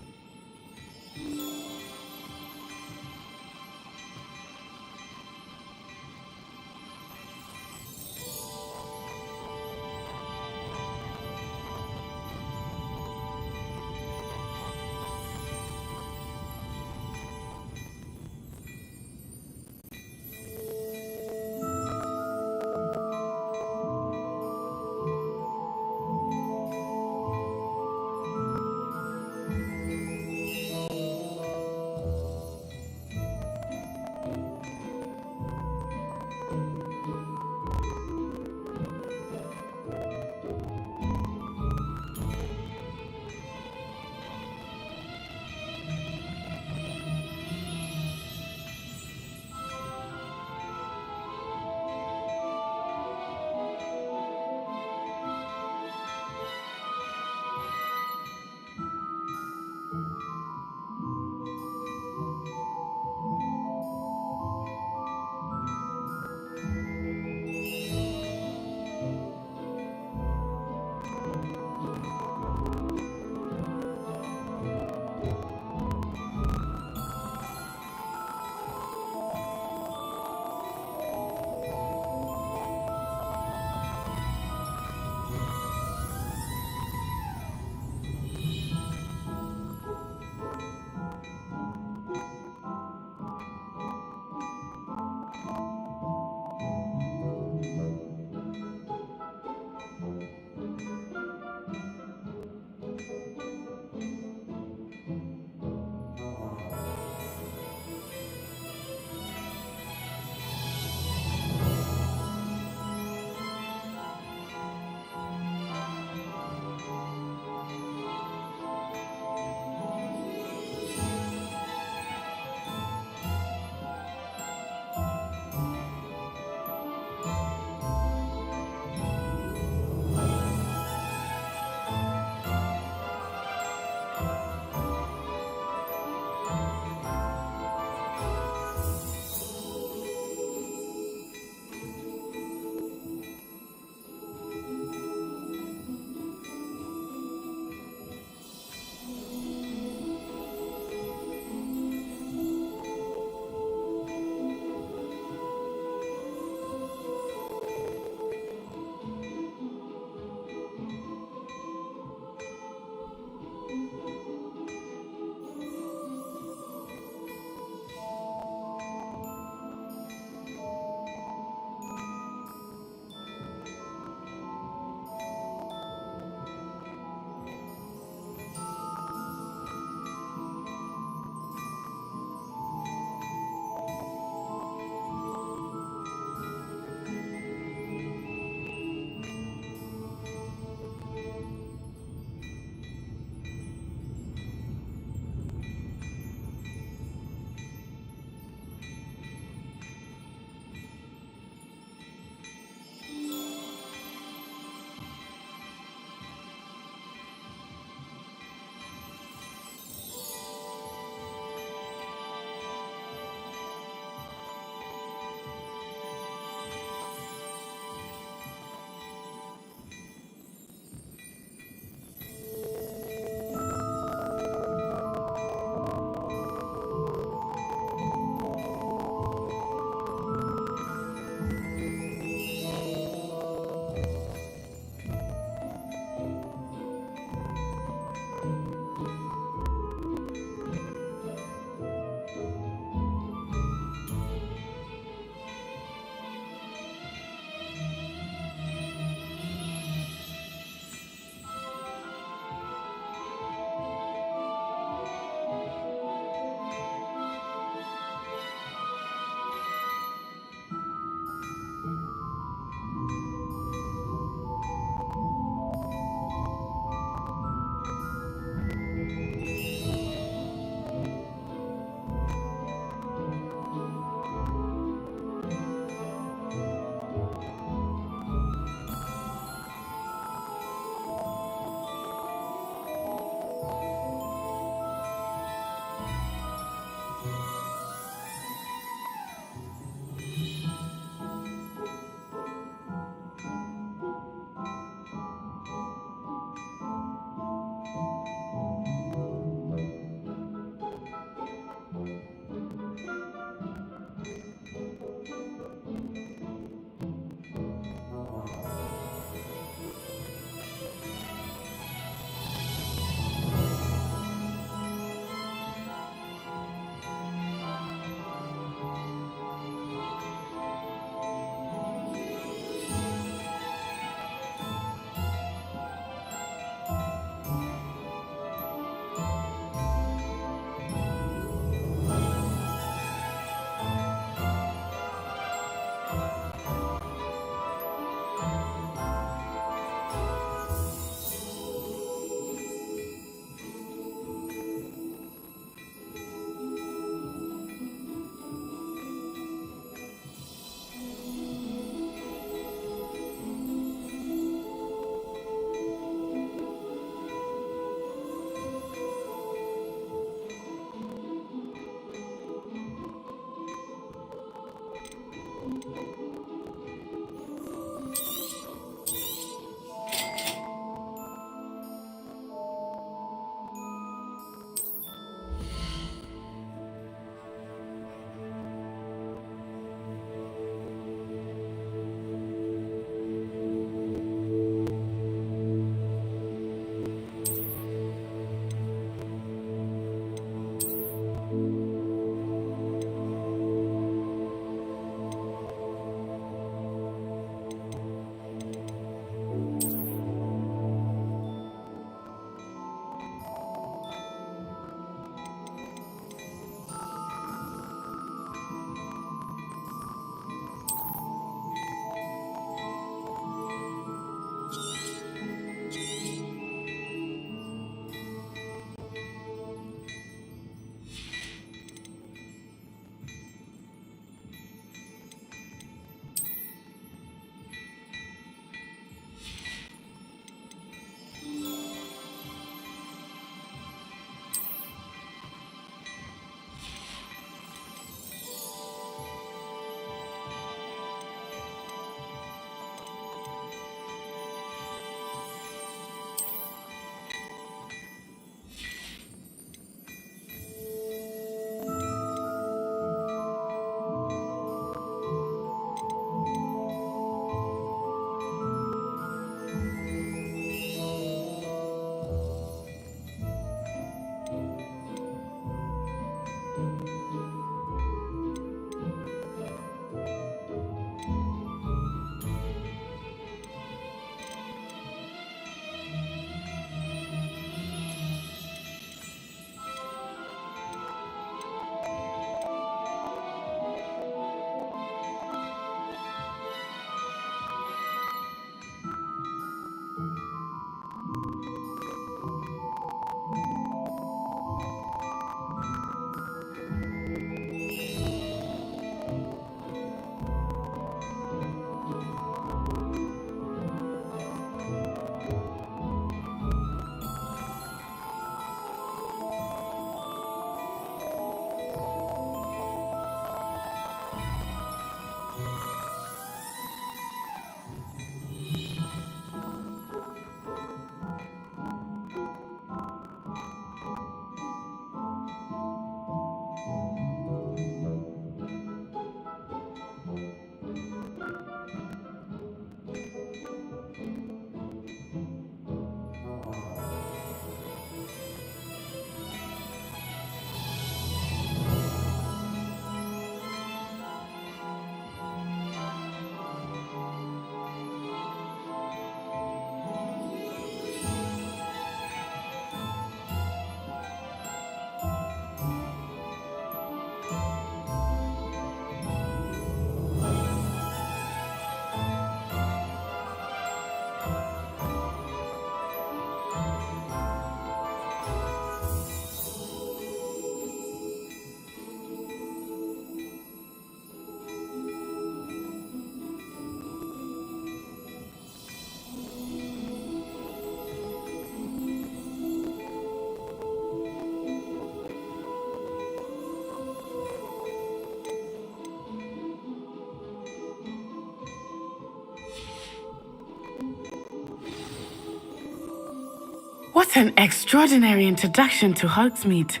What an extraordinary introduction to Hogsmeade.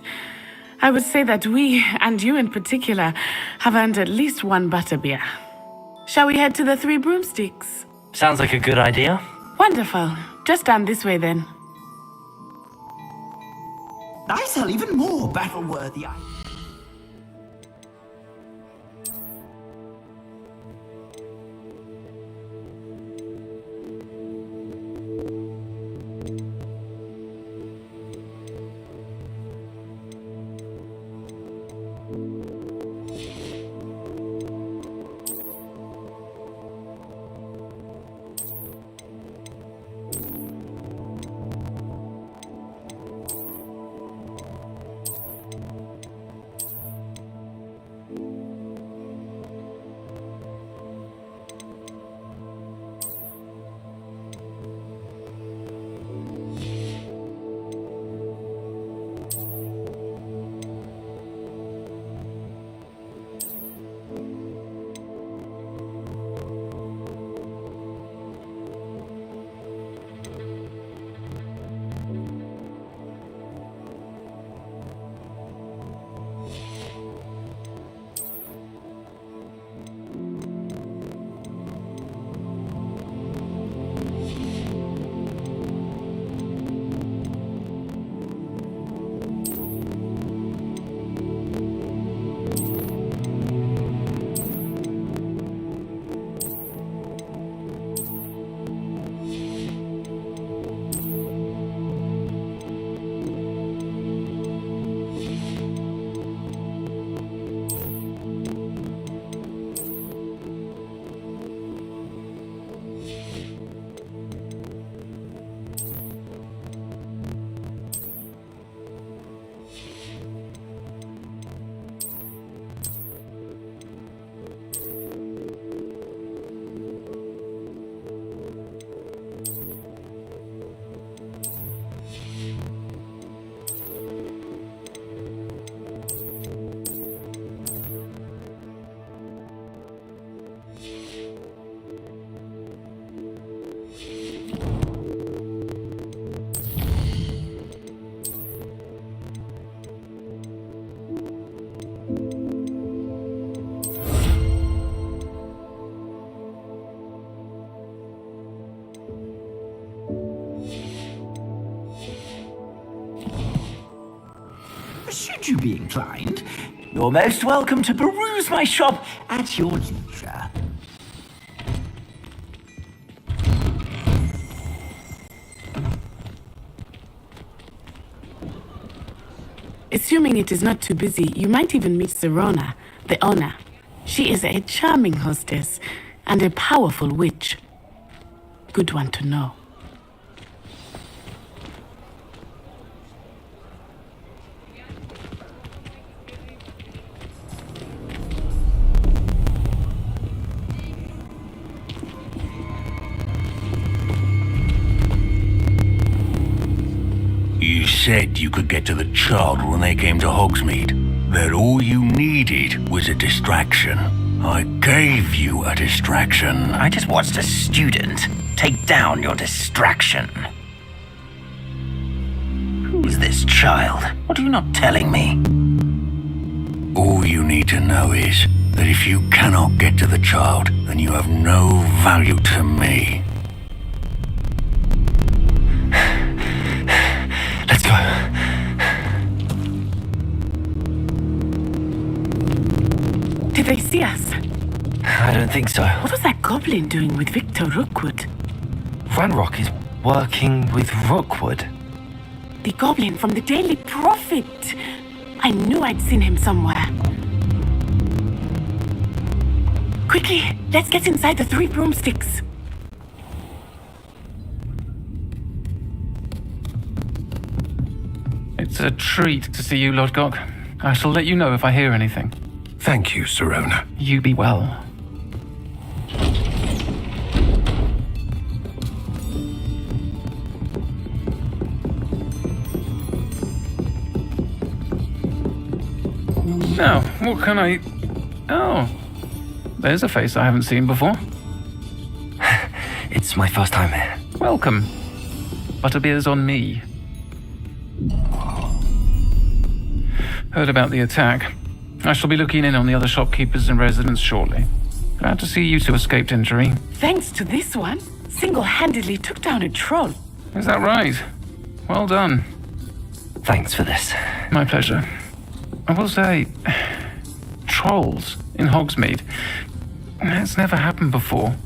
I would say that we, and you in particular, have earned at least one butterbeer. Shall we head to the Three Broomsticks? Sounds like a good idea. Wonderful. Just down this way then. I sell even more battle-worthy items. Should you be inclined, you're most welcome to peruse my shop at your leisure. Assuming it is not too busy, you might even meet Serona, the owner. She is a charming hostess and a powerful witch. Good one to know. You said you could get to the child when they came to Hogsmeade. That all you needed was a distraction. I gave you a distraction. I just watched a student take down your distraction. Who is this child? What are you not telling me? All you need to know is that if you cannot get to the child, then you have no value to me. Let's go. Did they see us? I don't think so. What was that goblin doing with Victor Rookwood? Ranrock is working with Rookwood. The goblin from the Daily Prophet. I knew I'd seen him somewhere. Quickly, let's get inside the Three Broomsticks. It's a treat to see you, Lodgok. I shall let you know if I hear anything. Thank you, Serona. You be well. Now, what can I... Oh, there's a face I haven't seen before. It's my first time here. Welcome. Butterbeer's on me. Heard about the attack. I shall be looking in on the other shopkeepers and residents shortly. Glad to see you two escaped injury. Thanks to this one, single-handedly took down a troll. Is that right? Well done. Thanks for this. My pleasure. I will say, trolls in Hogsmeade. That's never happened before.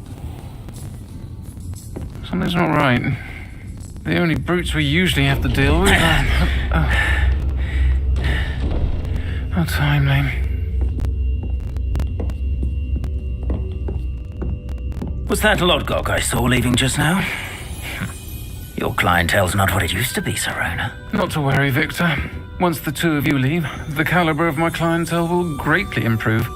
Something's not right. The only brutes we usually have to deal with are... How timely. Was that Lodgok I saw leaving just now? Your clientele's not what it used to be, Serona. Not to worry, Victor. Once the two of you leave, the caliber of my clientele will greatly improve.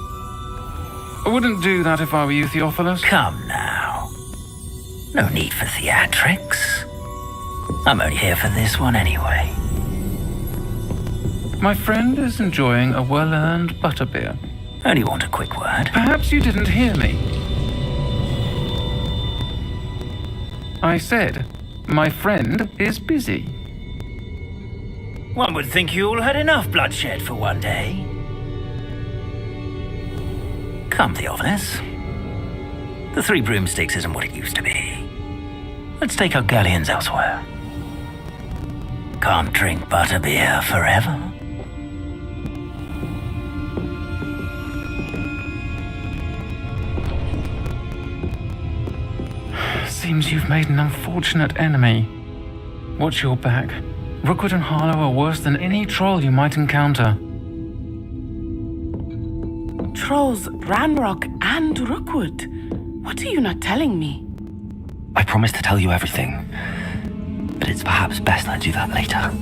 I wouldn't do that if I were you, Theophilus. Come now. No need for theatrics. I'm only here for this one anyway. My friend is enjoying a well-earned butterbeer. Only want a quick word. Perhaps you didn't hear me. I said, my friend is busy. One would think you all had enough bloodshed for one day. Come, Theophilus. The Three Broomsticks isn't what it used to be. Let's take our galleons elsewhere. Can't drink butterbeer forever. Seems you've made an unfortunate enemy. Watch your back. Rookwood and Harlow are worse than any troll you might encounter. Trolls, Ranrock, and Rookwood. What are you not telling me? I promised to tell you everything, but it's perhaps best I do that later.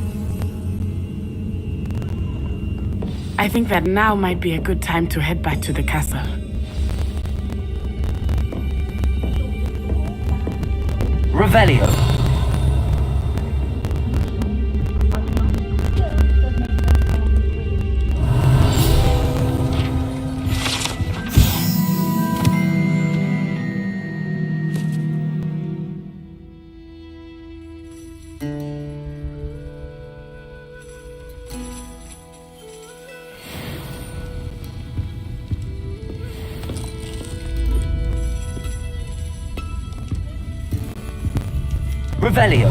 I think that now might be a good time to head back to the castle. Revelio. Revelio.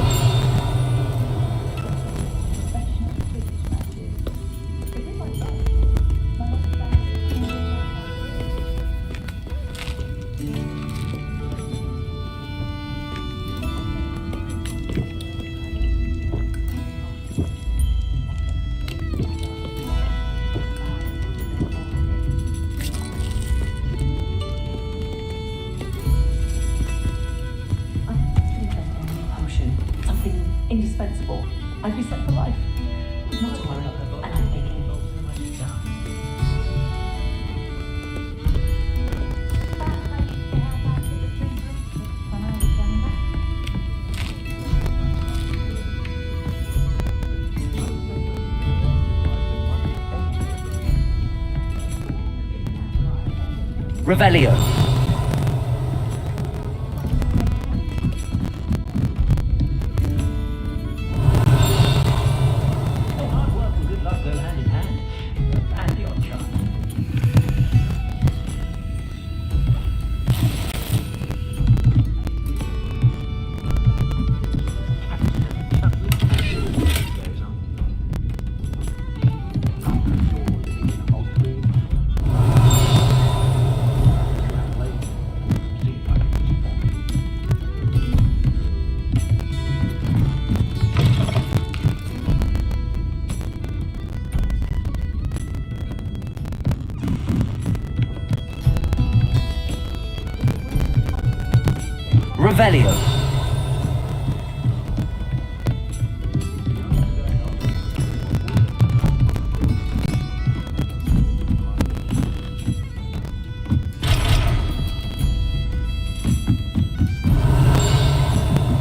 Indispensable. I'd be set for life. Not to worry. And I'm making Revelio. Revelio.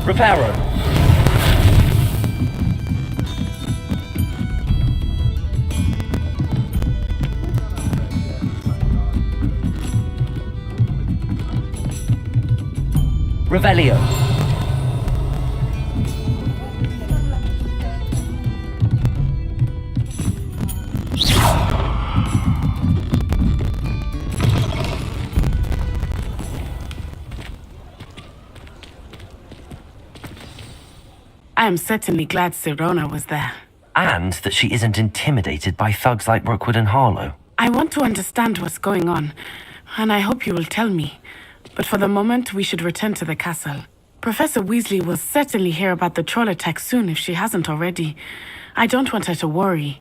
Reparo. Revelio. I am certainly glad Sirona was there. And that she isn't intimidated by thugs like Rookwood and Harlow. I want to understand what's going on, and I hope you will tell me. But for the moment, we should return to the castle. Professor Weasley will certainly hear about the troll attack soon if she hasn't already. I don't want her to worry.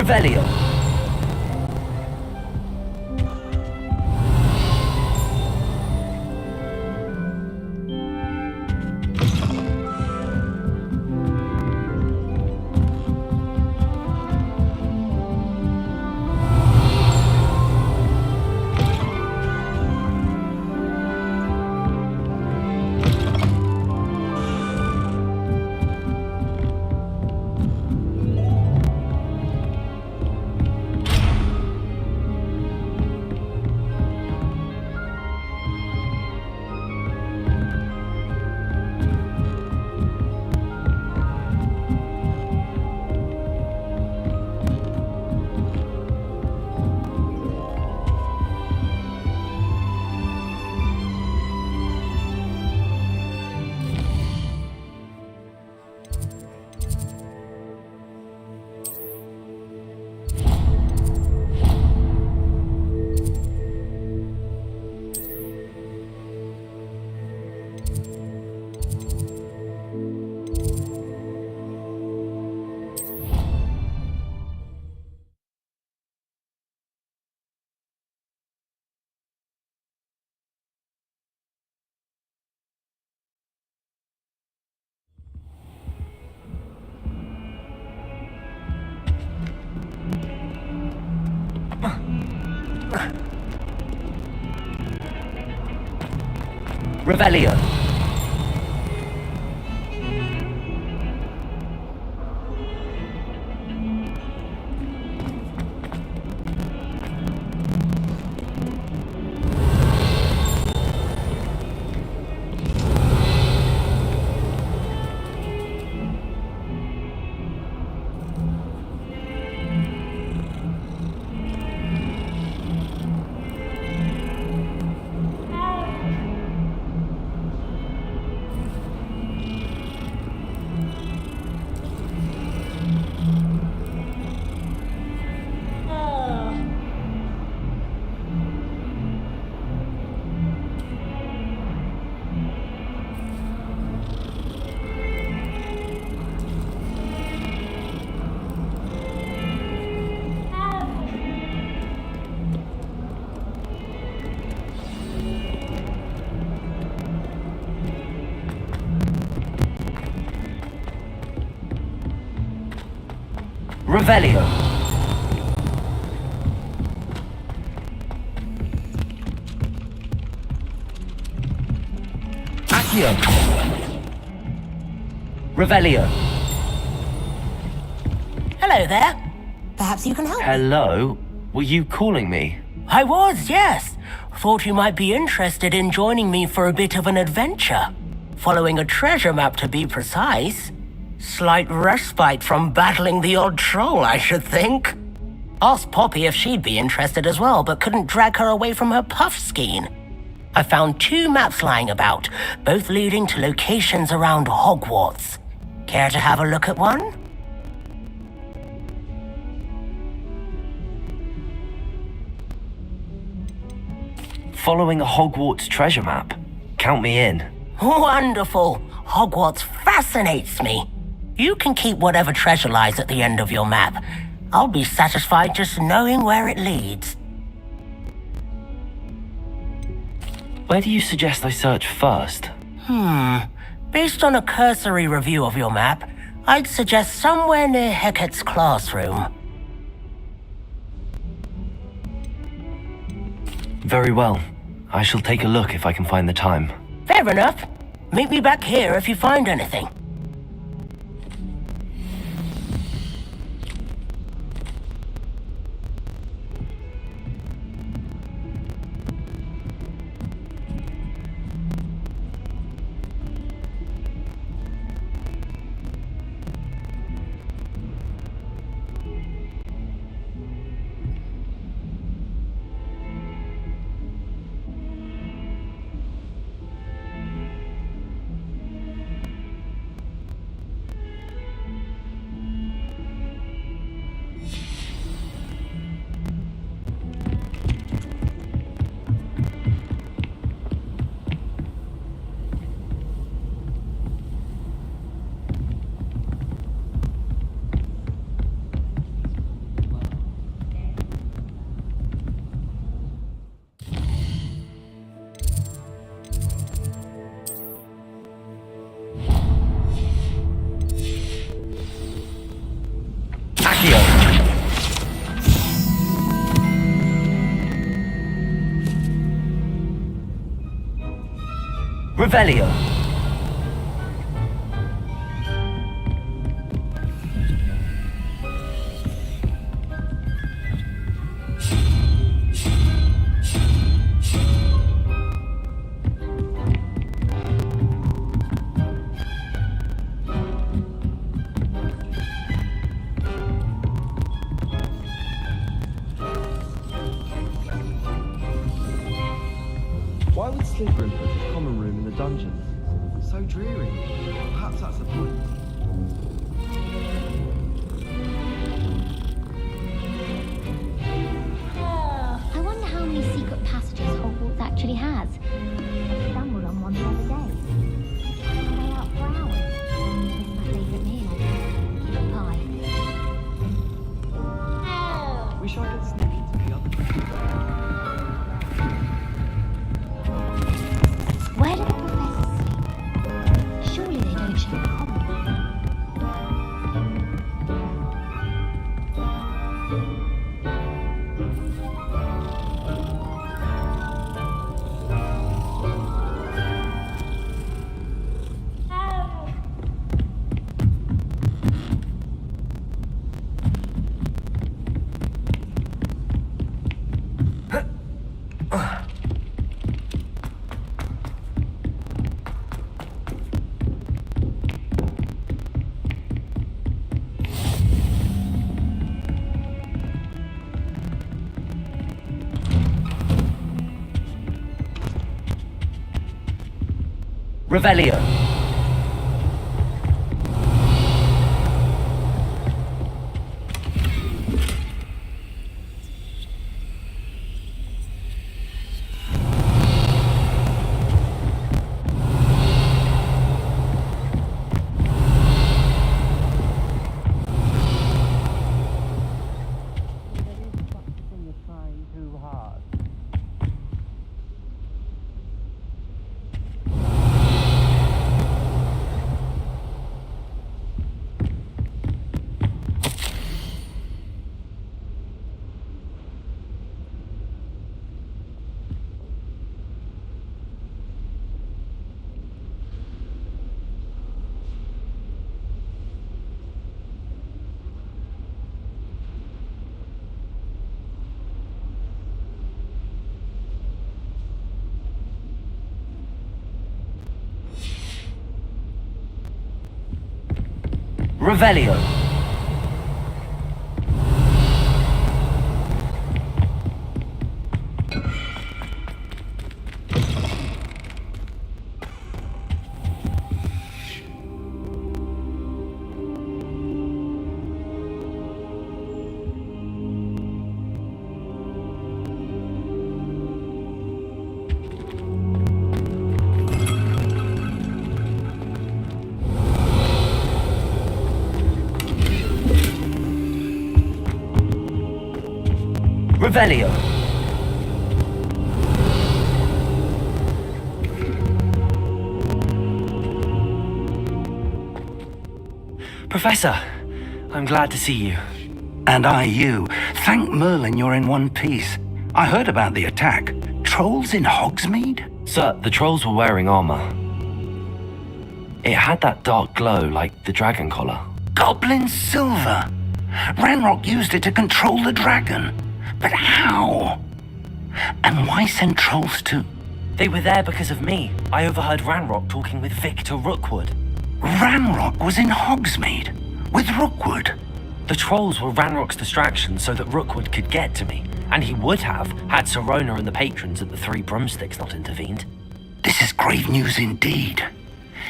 Revelio. Revelio. Revelio. Accio. Revelio. Hello there. Perhaps you can help me. Hello? Were you calling me? I was, yes. Thought you might be interested in joining me for a bit of an adventure. Following a treasure map, to be precise. Slight respite from battling the odd troll, I should think. Asked Poppy if she'd be interested as well, but couldn't drag her away from her puff skein. I found 2 maps lying about, both leading to locations around Hogwarts. Care to have a look at one? Following a Hogwarts treasure map. Count me in. Wonderful. Hogwarts fascinates me. You can keep whatever treasure lies at the end of your map. I'll be satisfied just knowing where it leads. Where do you suggest I search first? Based on a cursory review of your map, I'd suggest somewhere near Hecat's classroom. Very well. I shall take a look if I can find the time. Fair enough. Meet me back here if you find anything. Revelio. Why would Slytherin put a common room in the dungeon? So dreary. Perhaps that's the point. I wonder how many secret passages Hogwarts actually has. I stumbled on one the other day. I lay out for hours. This is my favourite meal. Keep it pie. Wish I could sneak into the other room. Where do the professors sleep? Surely they don't share a common room. Revelio. Revelio. Revelio. Professor, I'm glad to see you. And I you. Thank Merlin you're in one piece. I heard about the attack. Trolls in Hogsmeade? Sir, the trolls were wearing armor. It had that dark glow like the dragon collar. Goblin silver. Ranrock used it to control the dragon. But how? And why send trolls to... They were there because of me. I overheard Ranrock talking with Victor Rookwood. Ranrock was in Hogsmeade with Rookwood. The trolls were Ranrock's distraction so that Rookwood could get to me. And he would have had Serona and the patrons at the Three Broomsticks not intervened. This is grave news indeed.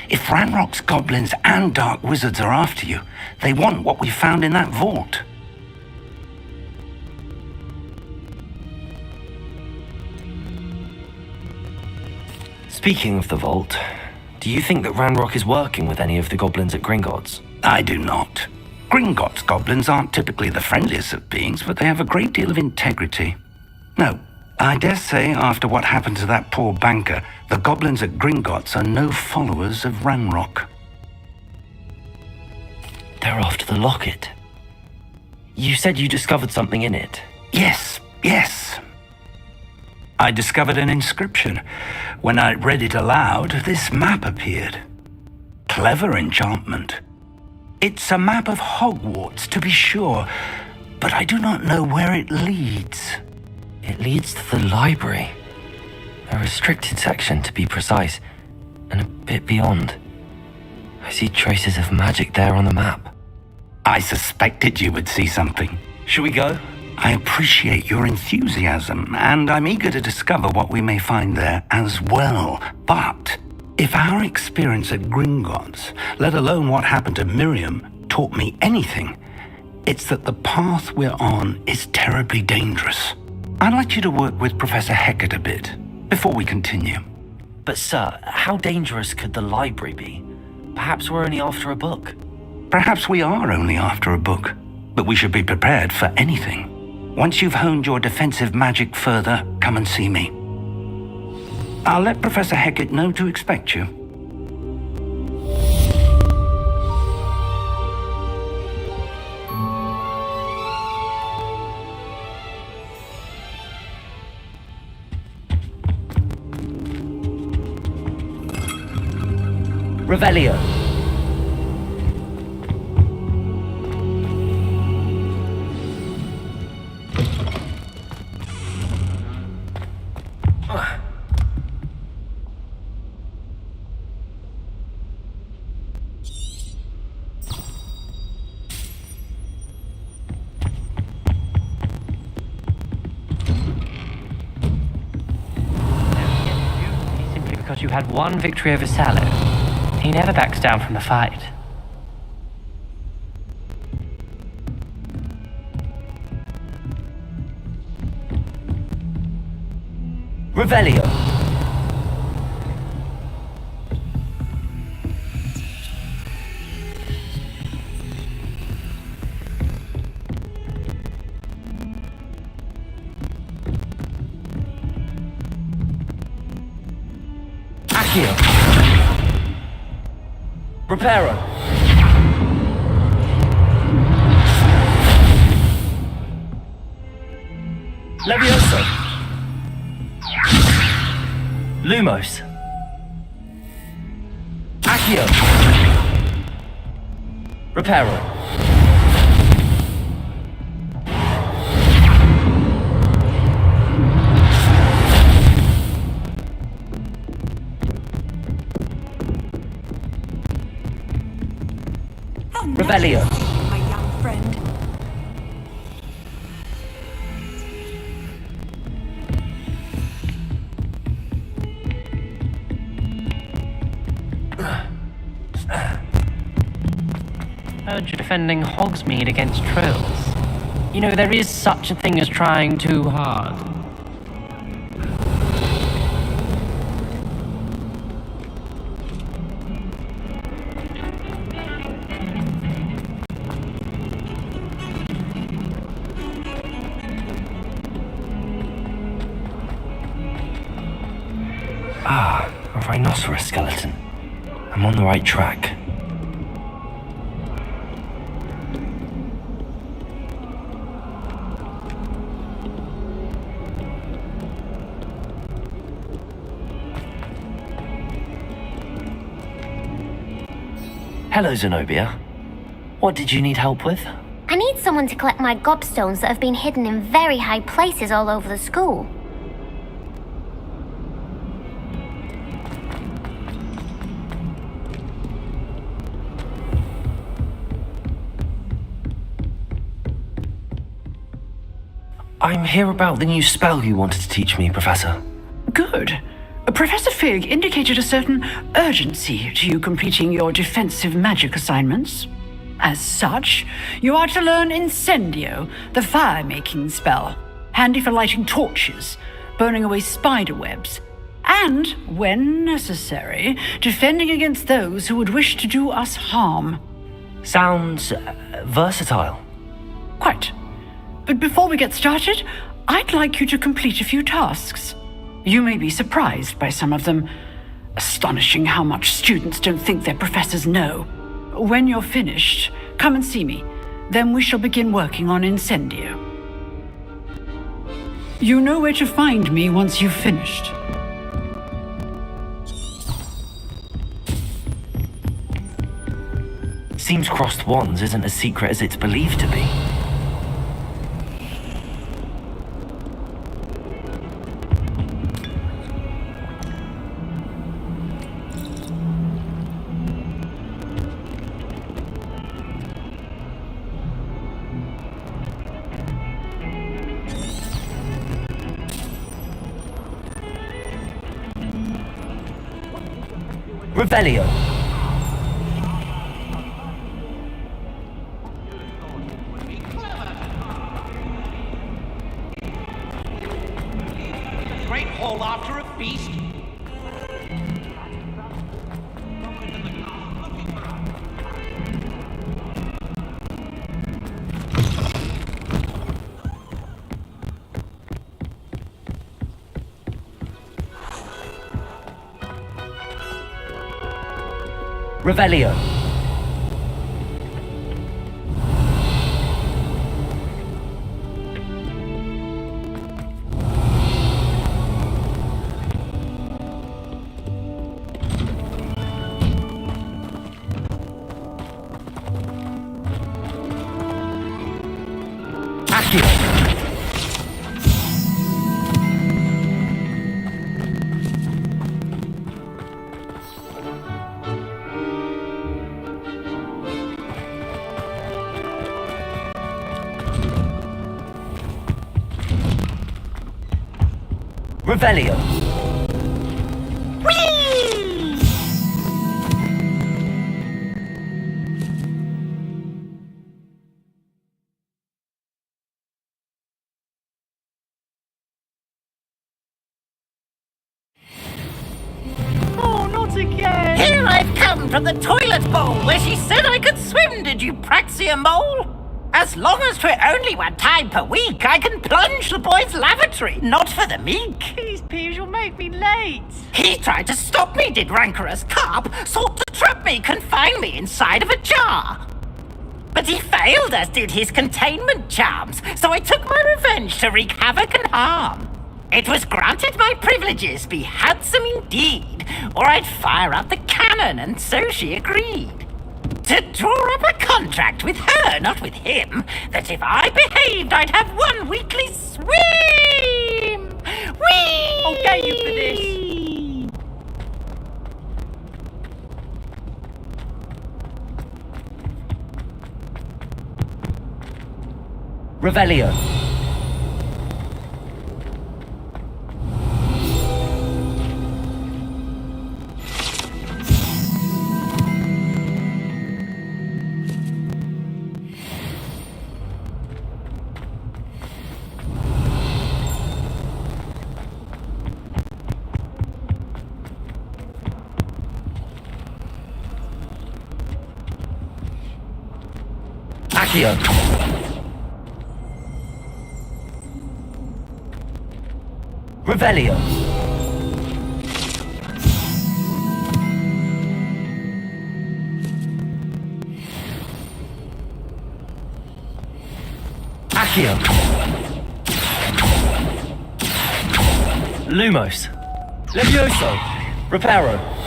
If Ranrock's goblins and dark wizards are after you, they want what we found in that vault. Speaking of the vault, do you think that Ranrock is working with any of the goblins at Gringotts? I do not. Gringotts goblins aren't typically the friendliest of beings, but they have a great deal of integrity. No, I dare say after what happened to that poor banker, the goblins at Gringotts are no followers of Ranrock. They're after the locket. You said you discovered something in it. Yes. I discovered an inscription. When I read it aloud, this map appeared. Clever enchantment. It's a map of Hogwarts, to be sure, but I do not know where it leads. It leads to the library. A restricted section, to be precise, and a bit beyond. I see traces of magic there on the map. I suspected you would see something. Shall we go? I appreciate your enthusiasm, and I'm eager to discover what we may find there as well. But if our experience at Gringotts, let alone what happened to Miriam, taught me anything, it's that the path we're on is terribly dangerous. I'd like you to work with Professor Hecat a bit before we continue. But sir, how dangerous could the library be? Perhaps we're only after a book. Perhaps we are only after a book, but we should be prepared for anything. Once you've honed your defensive magic further, come and see me. I'll let Professor Hecat know to expect you. Revelio. Simply because you had one victory over Sallow. He never backs down from the fight. Revelio. Accio. Reparo. Levioso. Lumos. Accio. Reparo. How Revelio. My young friend. Heard you're defending Hogsmeade against trolls. You know, there is such a thing as trying too hard. Ah, a rhinoceros skeleton. I'm on the right track. Hello, Zenobia. What did you need help with? I need someone to collect my gobstones that have been hidden in very high places all over the school. I'm here about the new spell you wanted to teach me, Professor. Good. Professor Fig indicated a certain urgency to you completing your defensive magic assignments. As such, you are to learn Incendio, the fire-making spell, handy for lighting torches, burning away spider webs, and, when necessary, defending against those who would wish to do us harm. Sounds versatile. Quite. But before we get started, I'd like you to complete a few tasks. You may be surprised by some of them. Astonishing how much students don't think their professors know. When you're finished, come and see me. Then we shall begin working on Incendio. You know where to find me once you've finished. Seems crossed wands isn't as secret as it's believed to be. Revelio. Great hole after a feast. Revelio. Revelio. Oh, not again! Here I've come from the toilet bowl where she said I could swim, did you praxia mole? As long as 'twere only 1 time per week, I can plunge the boy's lavatory, not for the meek. Please, Peeves, you'll make me late. He tried to stop me, did rancorous carp, sought to trap me, confine me inside of a jar. But he failed, as did his containment charms, so I took my revenge to wreak havoc and harm. It was granted my privileges be handsome indeed, or I'd fire up the cannon, and so she agreed. To draw up a contract with her, not with him, that if I behaved, I'd have 1 weekly swim! Whee! I'll get you for this. Revelio. Accio. Revelio. Accio. Lumos. Levioso. Reparo.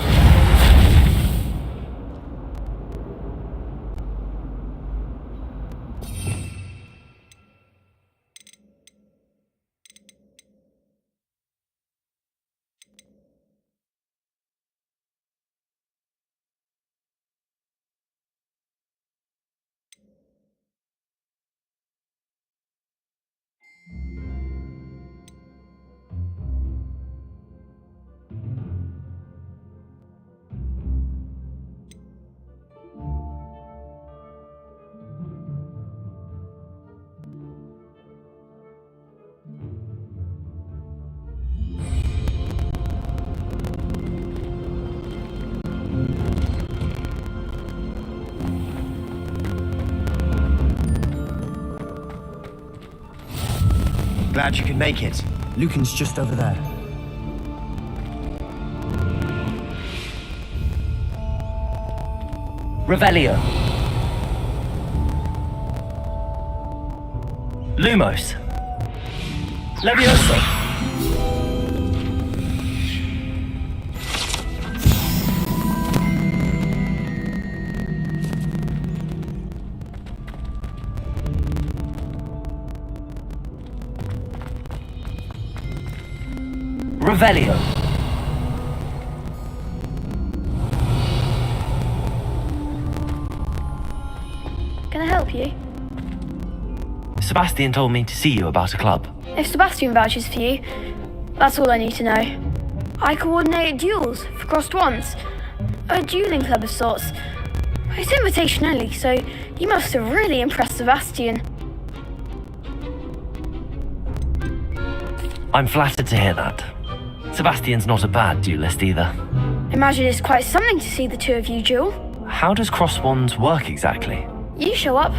Glad you could make it. Lucan's just over there. Revelio. Lumos. Levioso. Revelio. Can I help you? Sebastian told me to see you about a club. If Sebastian vouches for you, that's all I need to know. I coordinate duels for crossed wands. A dueling club of sorts. It's invitation only, so you must have really impressed Sebastian. I'm flattered to hear that. Sebastian's not a bad duelist either. Imagine it's quite something to see the two of you duel. How does cross wands work exactly? You show up,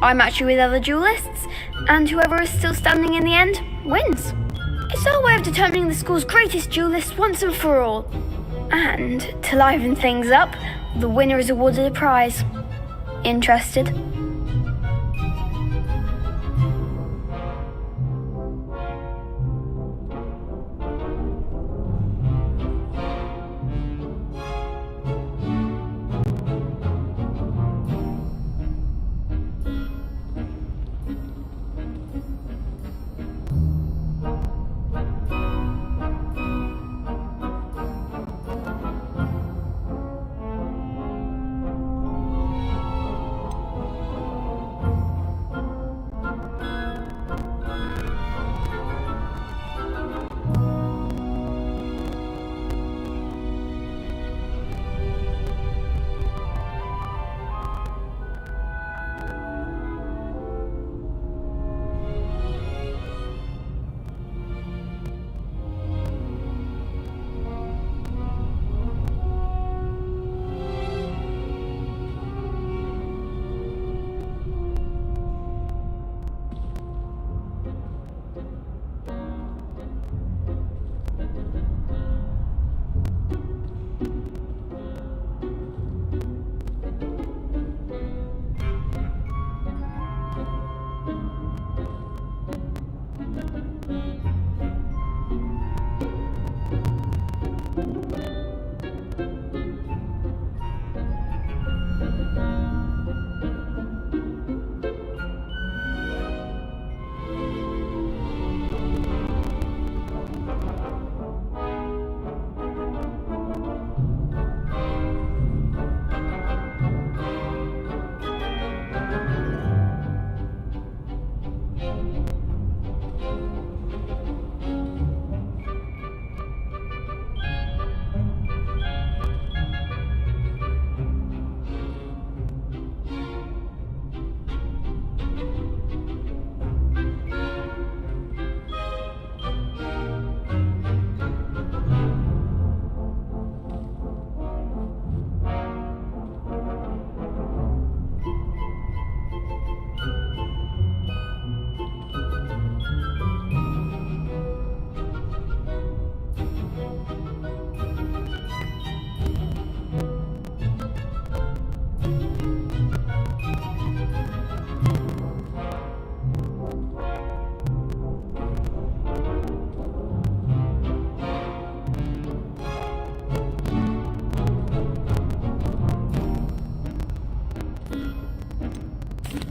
I match you with other duelists, and whoever is still standing in the end wins. It's our way of determining the school's greatest duelist once and for all. And to liven things up, the winner is awarded a prize. Interested?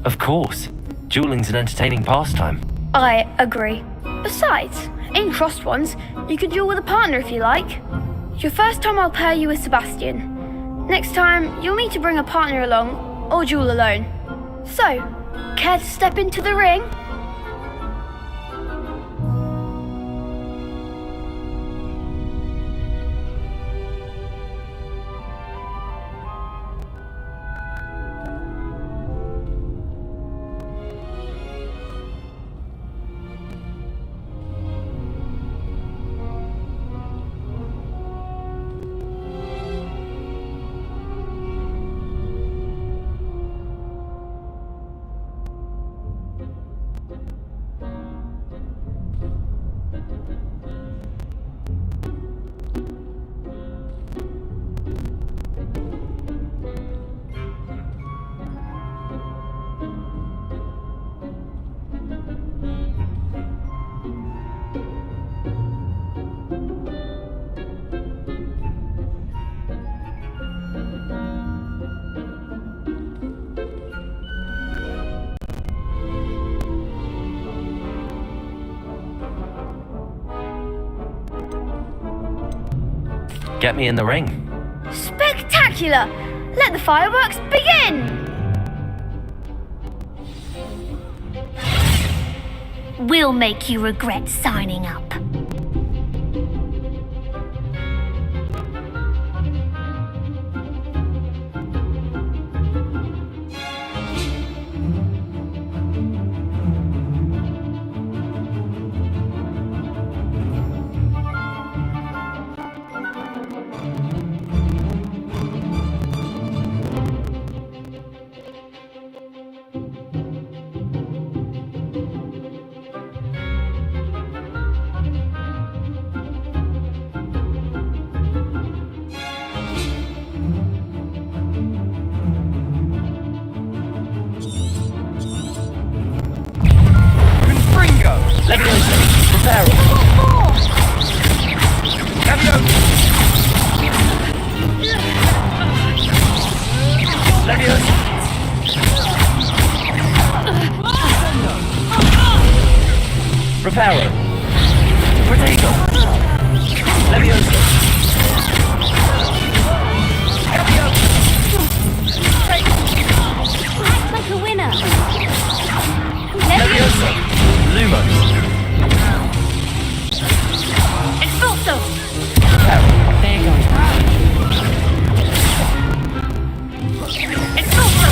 Of course. Dueling's an entertaining pastime. I agree. Besides, in Crossed Ones, you can duel with a partner if you like. Your first time I'll pair you with Sebastian. Next time, you'll need to bring a partner along, or duel alone. So, care to step into the ring? Get me in the ring. Spectacular! Let the fireworks begin! We'll make you regret signing up. Reparo. Protego. Levioso. Act like a winner. Levioso. Lumos. Expulso! There you go. Expulso!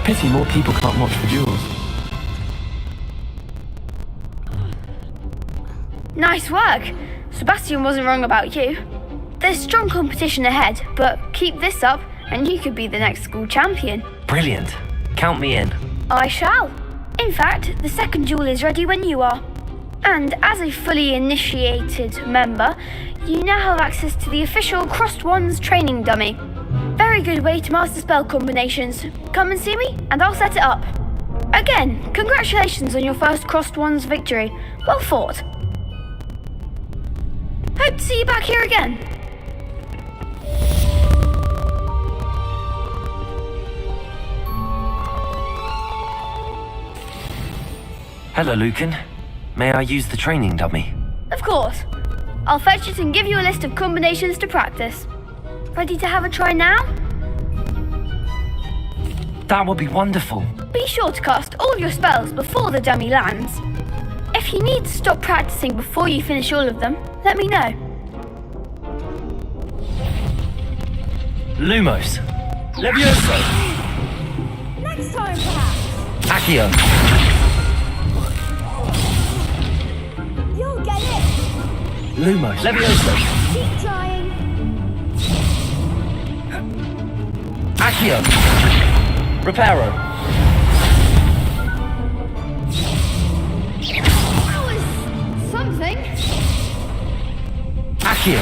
Pity more people can't watch the duels. Nice work. Sebastian wasn't wrong about you. There's strong competition ahead, but keep this up and you could be the next school champion. Brilliant. Count me in. I shall. In fact, the second duel is ready when you are. And as a fully initiated member, you now have access to the official Crossed Ones training dummy. Very good way to master spell combinations. Come and see me, and I'll set it up. Again, congratulations on your first Crossed Ones victory. Well fought. Hope to see you back here again. Hello, Lucan. May I use the training dummy? Of course. I'll fetch it and give you a list of combinations to practice. Ready to have a try now? That would be wonderful. Be sure to cast all of your spells before the dummy lands. If you need to stop practicing before you finish all of them, let me know. Lumos. Levioso. Next time, perhaps. Accio. You'll get it. Lumos. Levioso. Keep trying. Accio. Reparo. That was something. Accio.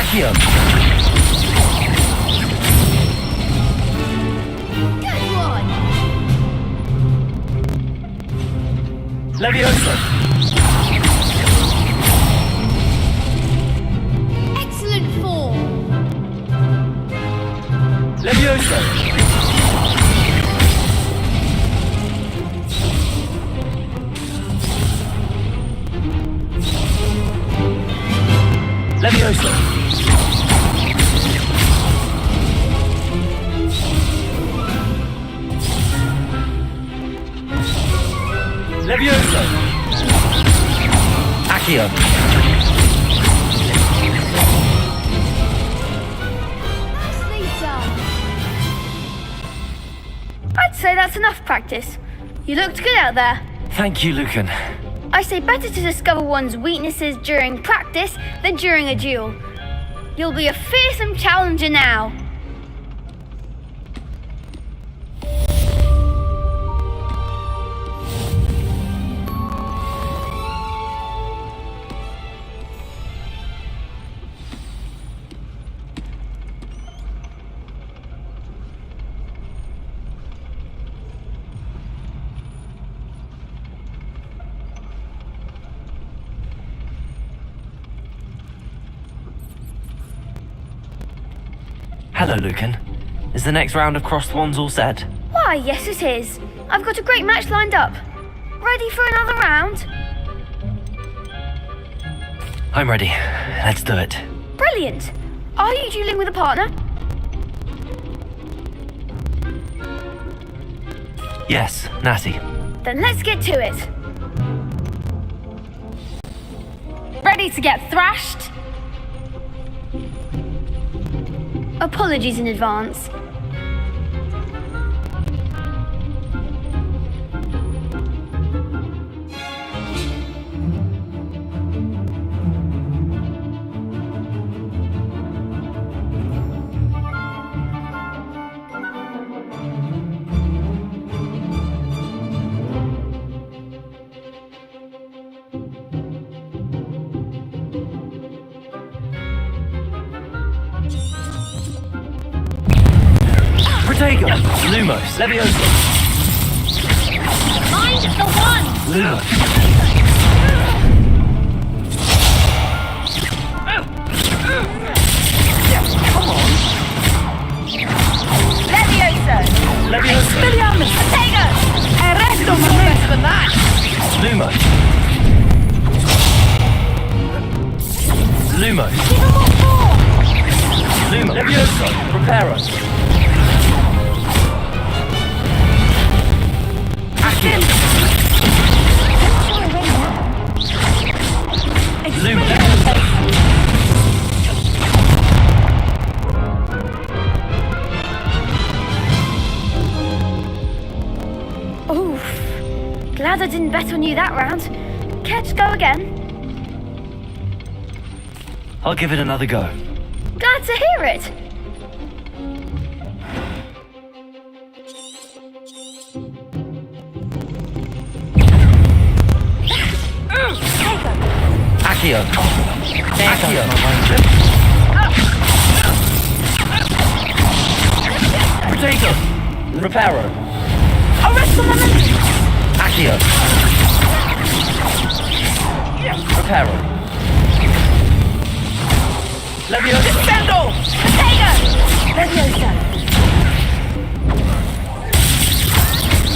Accio. Good one! Levioso. Excellent form! Levioso. Levioso. Levioso. Accio. Nicely done! I'd say that's enough practice. You looked good out there. Thank you, Lucan. I say better to discover one's weaknesses during practice than during a duel. You'll be a fearsome challenger now. Hello, Lucan. Is the next round of crossed wands all set? Why, yes it is. I've got a great match lined up. Ready for another round? I'm ready. Let's do it. Brilliant. Are you dueling with a partner? Yes, Natty. Then let's get to it. Ready to get thrashed? Apologies in advance. Protego! Lumos! Levioso! Mind the one! Lumos! Come on! Levioso! Levioso! Expelliarmus! Protego! Arresto better than that! Lumos! Lumos! Give him more form! Lumos! Levioso! Preparo! Accio! Lumos! Oof. Glad I didn't bet on you that round. Care to go again? I'll give it another go. Glad to hear it. Accio! Accio! Protego! Reparo! Arresto momentum! Accio! Reparo! Levioso! Descendo! Protego! Leviosa.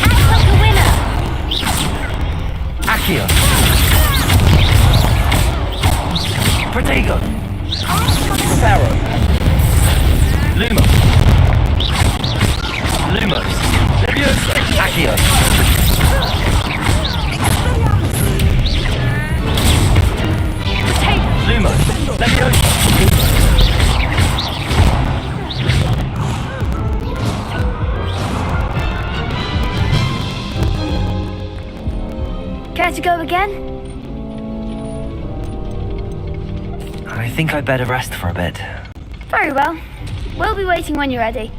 Act like a winner! Accio! Protego! Reparo! Lumos! Lumos! Levioso! Accio! Lumos! Levioso! Care to go again? I think I'd better rest for a bit. Very well. We'll be waiting when you're ready.